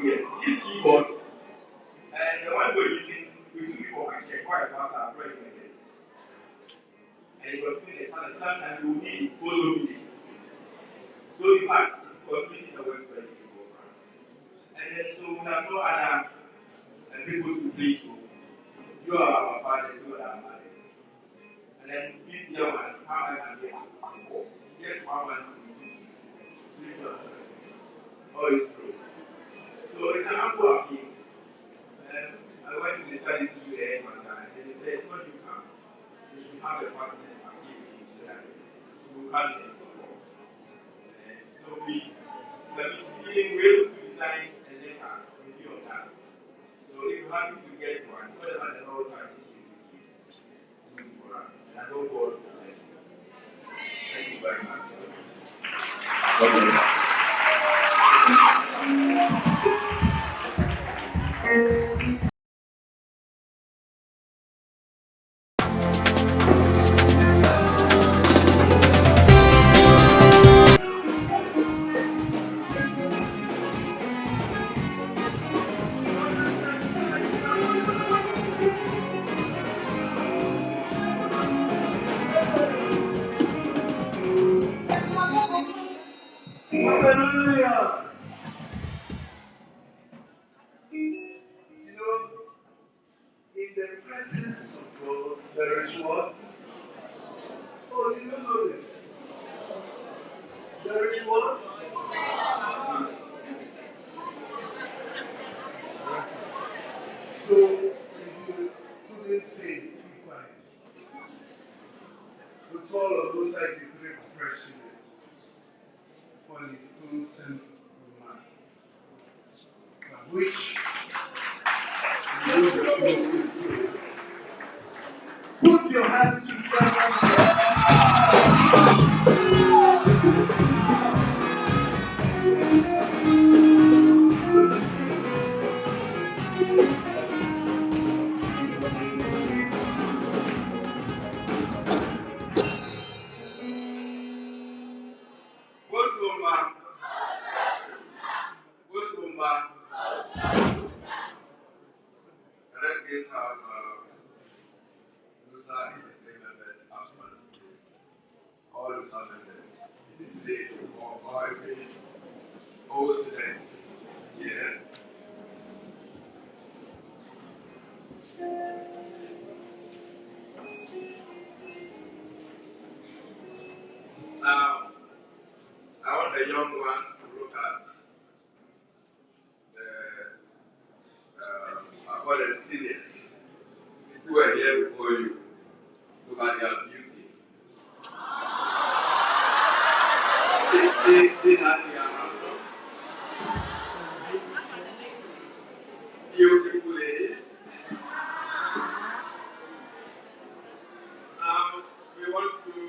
Yes, this keyboard, and the one we're using, we took before I checked why pastor are praying like this. And it was doing a challenge. Sometimes we need it, also need it. So in fact, it was making the work very difficult for us. And then so we have no other people to play to. You are our fathers, you are our mothers. And then these dear ones, how I can get to yes, one one's oh, it's true. So it's an ample appeal. I went to the studies to the headmaster and he said, when you come, you should have a personal appeal so that you can get support. So please, but it's being able to design a letter with you on that. So if you happen to get one, whatever the Lord has do for us. And I know God bless you. Thank you very much. Hallelujah. You know, in the presence of God, there is what? Oh, you don't know this. There is what? So, if you couldn't say, keep quiet. We call on those 93 presidents for his innocent romance, which you know the closing prayer. Put your hands together. Now, I want the young ones to look at I call them seniors. Who are here before you. Look at their beauty. See that they are handsome. Beautiful ladies. Now, we want to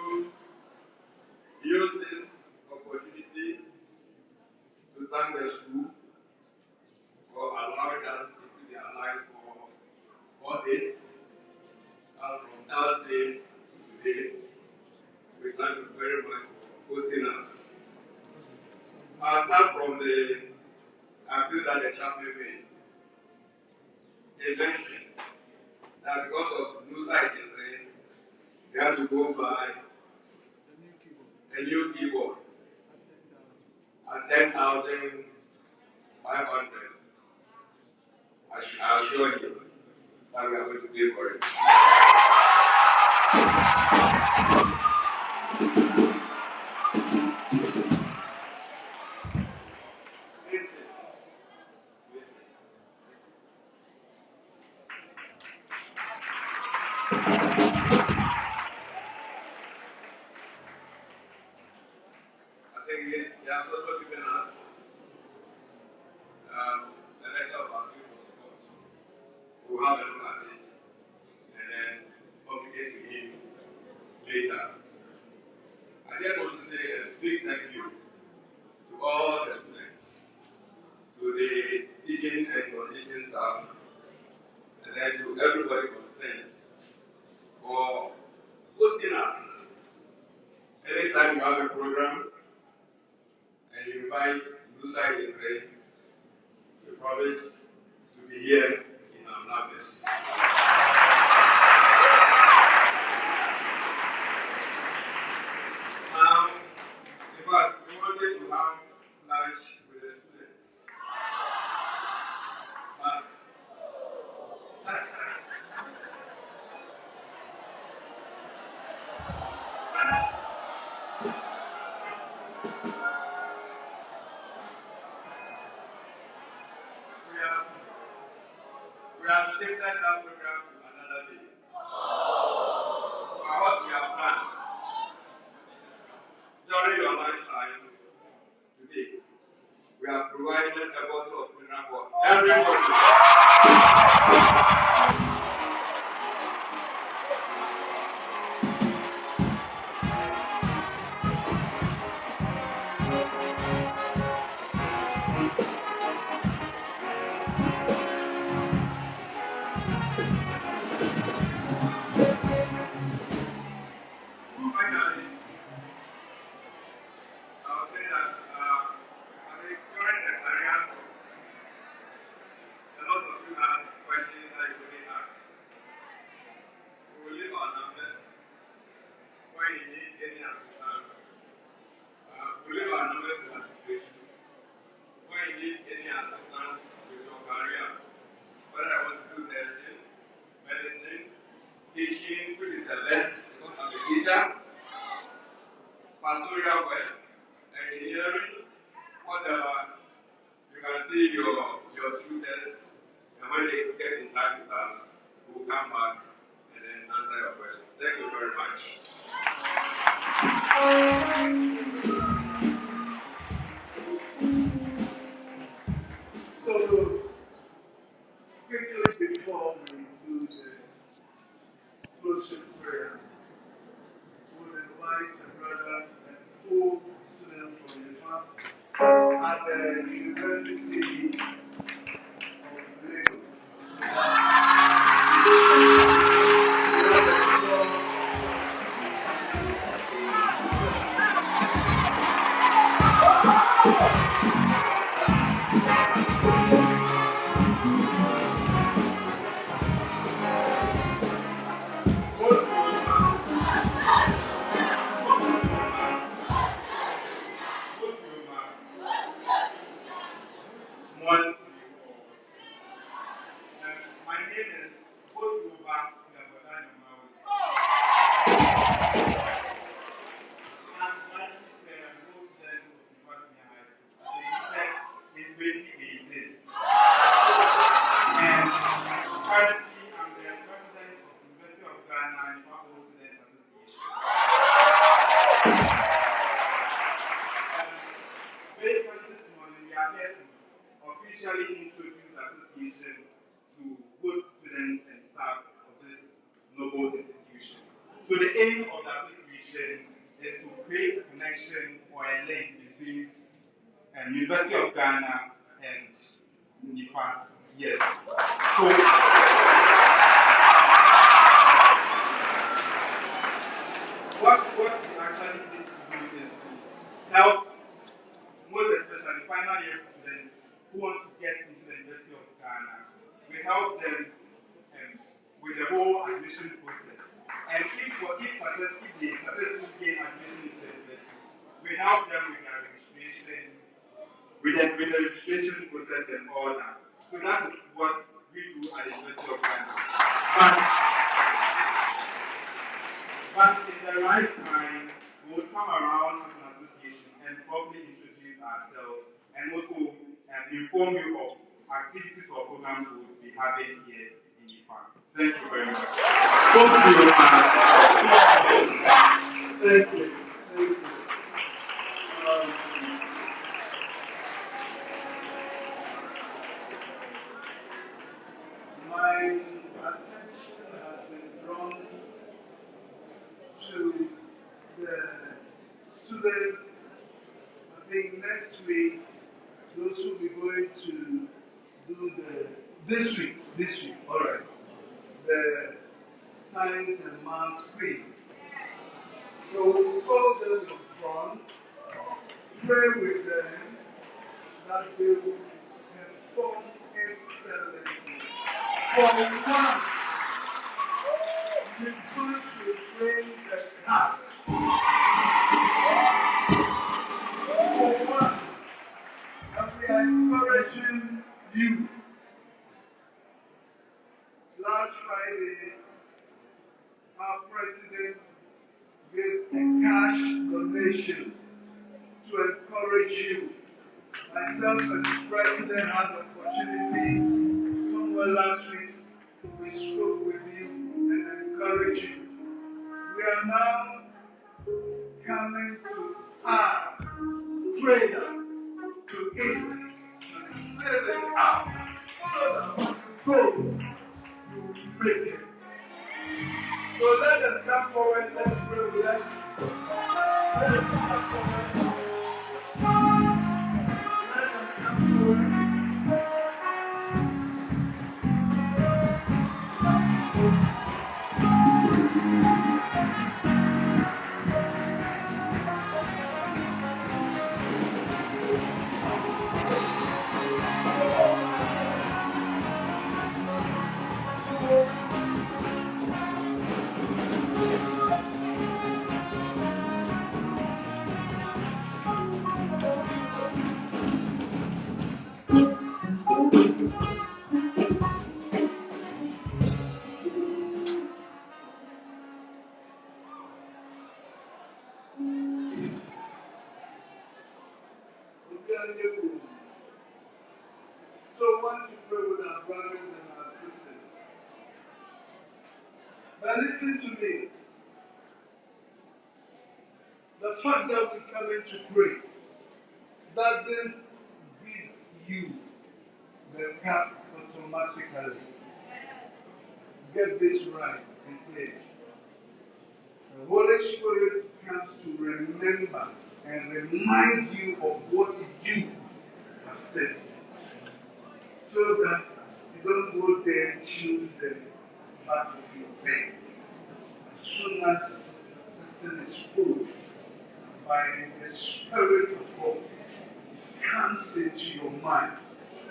use this opportunity to thank the school for allowing us to be alive for this. And from Thursday to today, we thank you very much for hosting us. I'll start from I feel that the chaplain made. He mentioned that because of new cycle rain, we have to go buy a new keyboard at 10,500. I assure you that we are going to pay for it. Listen. I think he has also given us a letter of appeal for support. We'll have a look at it and then communicate with him later. I just want to say a big thank you to all the students, to the teaching and non-teaching staff, and then to everybody concerned for hosting us. Anytime you have a program and you invite side and pray. We promise to be here in our numbers. In fact, we wanted to have lunch with the students. But we have shifted that program to another day. But what we have planned during your lunch time today, we have provided a bottle of mineral water. Everybody. Finally, I'll say that I think during the career, a lot of you have questions that you may ask. We will leave our numbers. When you need any assistance, we leave our numbers for administration. When you need any assistance with your career, whether I want to do nursing, medicine, teaching, which is the best because I'm a teacher, pastoral work, engineering, whatever, you can see your tutors, and when they get in touch with us, we'll come back and then answer your question. Thank you very much. So, quickly before we do the closing prayer, we'll invite a brother, a co-student from Nifa at the University of Lagos. My name is Botuba Nabodana Maui. And my said I moved then because me high school. In 2018. And currently I'm the president of the University of Ghana Nifa Student Association. Based on this morning, we are here to officially introduce the association to both students and staff of this noble institution. So the aim of the association is to create a connection or a link between University of Ghana and Nifa. Yes. So what we actually need to do is to help most especially final year students who want to get into the University of Ghana. We help them with the whole admission process. And if they successfully gain admission into the university, we help them with their registration, with the registration process and all that. So that is what we do at the University of Ghana. But in the right time, we will come around as an association and probably introduce ourselves and also inform you of activities or programs we will be having here in Nifa. Thank you very much. Thank you. My attention has been drawn to the students. I think next week, those who will be going to do the district, all right, the science and maths quiz. So we'll call them in front, pray with them, that they will perform excellently. For once, Nifa should bring the cup. For once, and we are encouraging you. Last Friday, our president gave a cash donation to encourage you. Myself and the president had the opportunity somewhere last week. We spoke with you and encouraged you. We are now coming to add prayer to it and seal it out so that when you go, you will make it. So let them come forward. Let's pray with them. Let them come forward. Let them come forward. So I want to pray with our brothers and our sisters. But listen to me. The fact that we come in to pray doesn't give you the cup automatically. Get this right and clear. The Holy Spirit comes to remember and remind you of what you have said. So that you don't go there and choose the battlefield thing. As soon as this thing is full, by the Spirit of God, it comes into your mind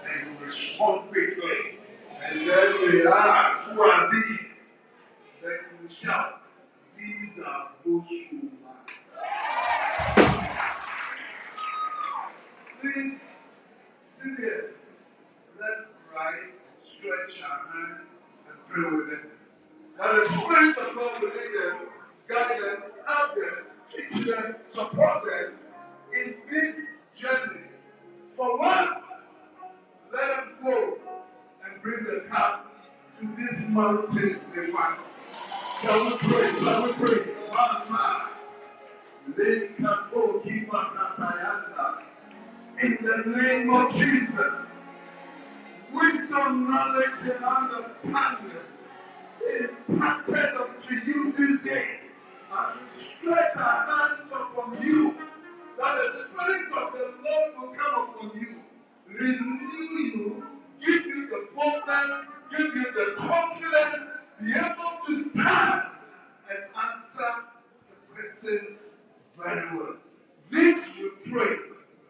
and you respond quickly. And then they ask, who are these? Then you shout, these are those who are. Please, serious. Let's rise, stretch our hand, and pray with them. And the Spirit of God will lead them, guide them, help them, teach them, support them in this journey. For once, let them go and bring the cup to this mountain they find. Shall we pray? Shall we pray? Mama, in the name of Jesus, wisdom, knowledge, and understanding imparted unto you this day as we stretch our hands upon you, that the Spirit of the Lord will come upon you, renew you, give you the boldness, give you the confidence, be able to stand and answer the questions very well. This we pray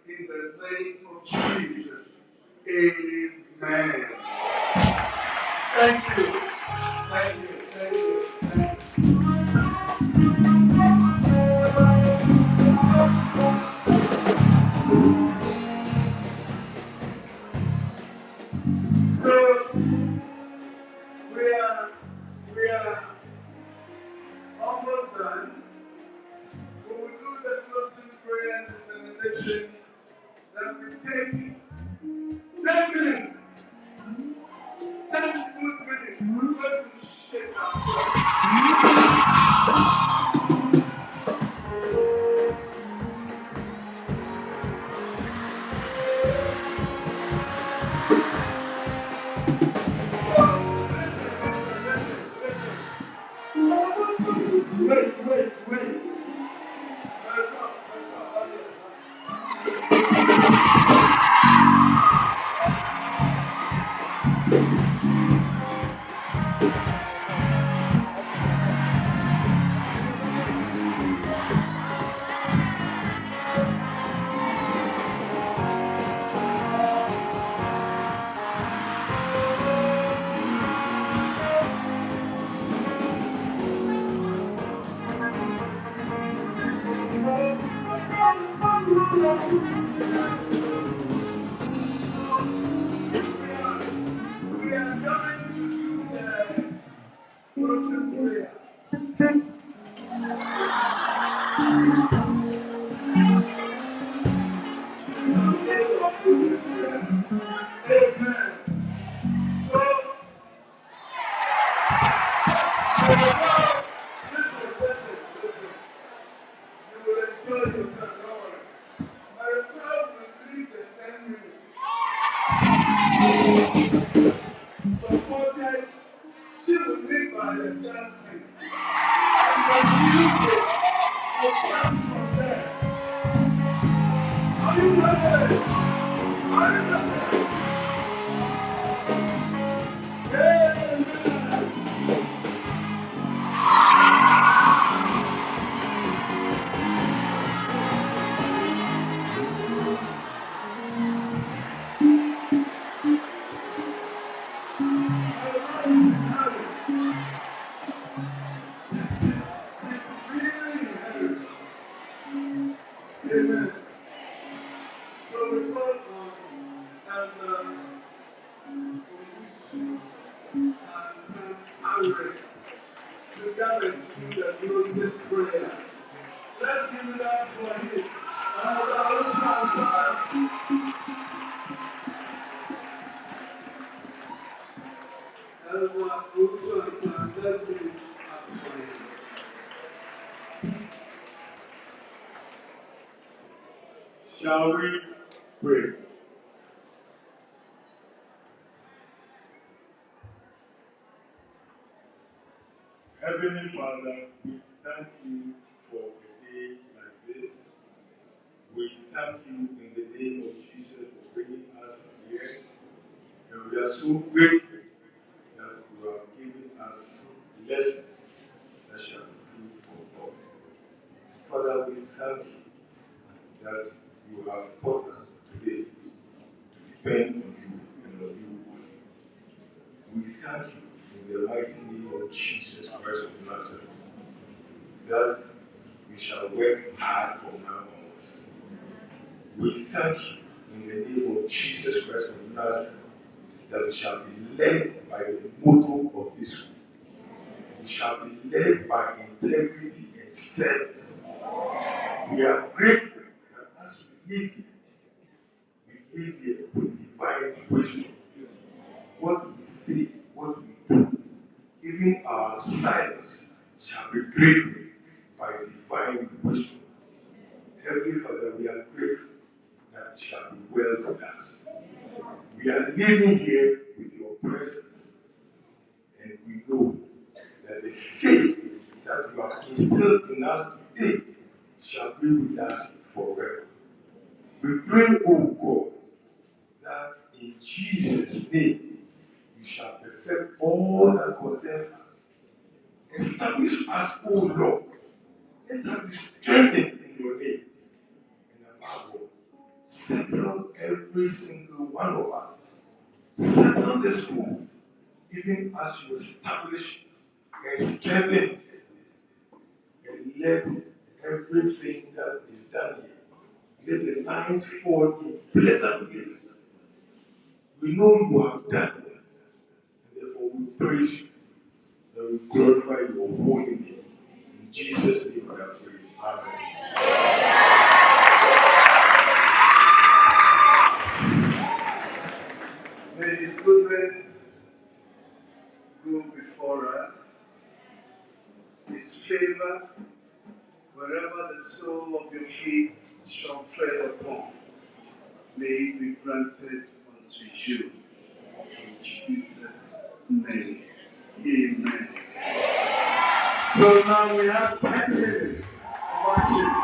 in the name of Jesus. Amen. Thank you. Thank you. Thank you. Thank you. So we are almost done. We will do the closing prayer and the benediction. Then we take 10 minutes. 10 good minutes. We're going to shake ourselves. Wait. We are going to do the closing prayer. Amen. So, listen. You will enjoy yourself, don't worry. My crowd will leave the 10 minutes. Supported, she will leave by the dancing. And the music will come from there. Are you ready? Are you ready? Amen. She's really happy. Amen. So we call on and St. Andre to gather to do the closing prayer. Let's give it up for him. Shall we pray? Heavenly Father, we thank you for a day like this. We thank you in the name of Jesus for bringing us here. And we are so grateful that you have given us lessons that shall be food for thought. Father, we thank you that you have taught us today to depend on you and on you only. We thank you in the mighty name of Jesus Christ of Nazareth that we shall work hard from now onwards. We thank you in the name of Jesus Christ of Nazareth that we shall be led by the motto of this school. We shall be led by integrity and service. We are grateful that as we live here with divine wisdom. What we say, what we do, even our silence shall be driven by divine wisdom. Heavenly Father, we are grateful that it shall be well with us. We are living here with your presence, and we know that the faith that you have instilled in us today shall be with us forever. We pray, O God, that in Jesus' name you shall perfect all that concerns us. Establish us, O Lord. Let us be strengthened in your name. And above all, settle every single one of us. Settle the school, even as you establish and strengthen. And let everything that is done here, let the lines fall in pleasant places. We know you have done it, and therefore we praise you, and we glorify your holy name. In Jesus' name I have prayed. Amen. May his goodness go before us, his favor, wherever the sole of your feet shall tread upon, may it be granted unto you. In Jesus' name. Amen. So now we have 10 minutes of worship.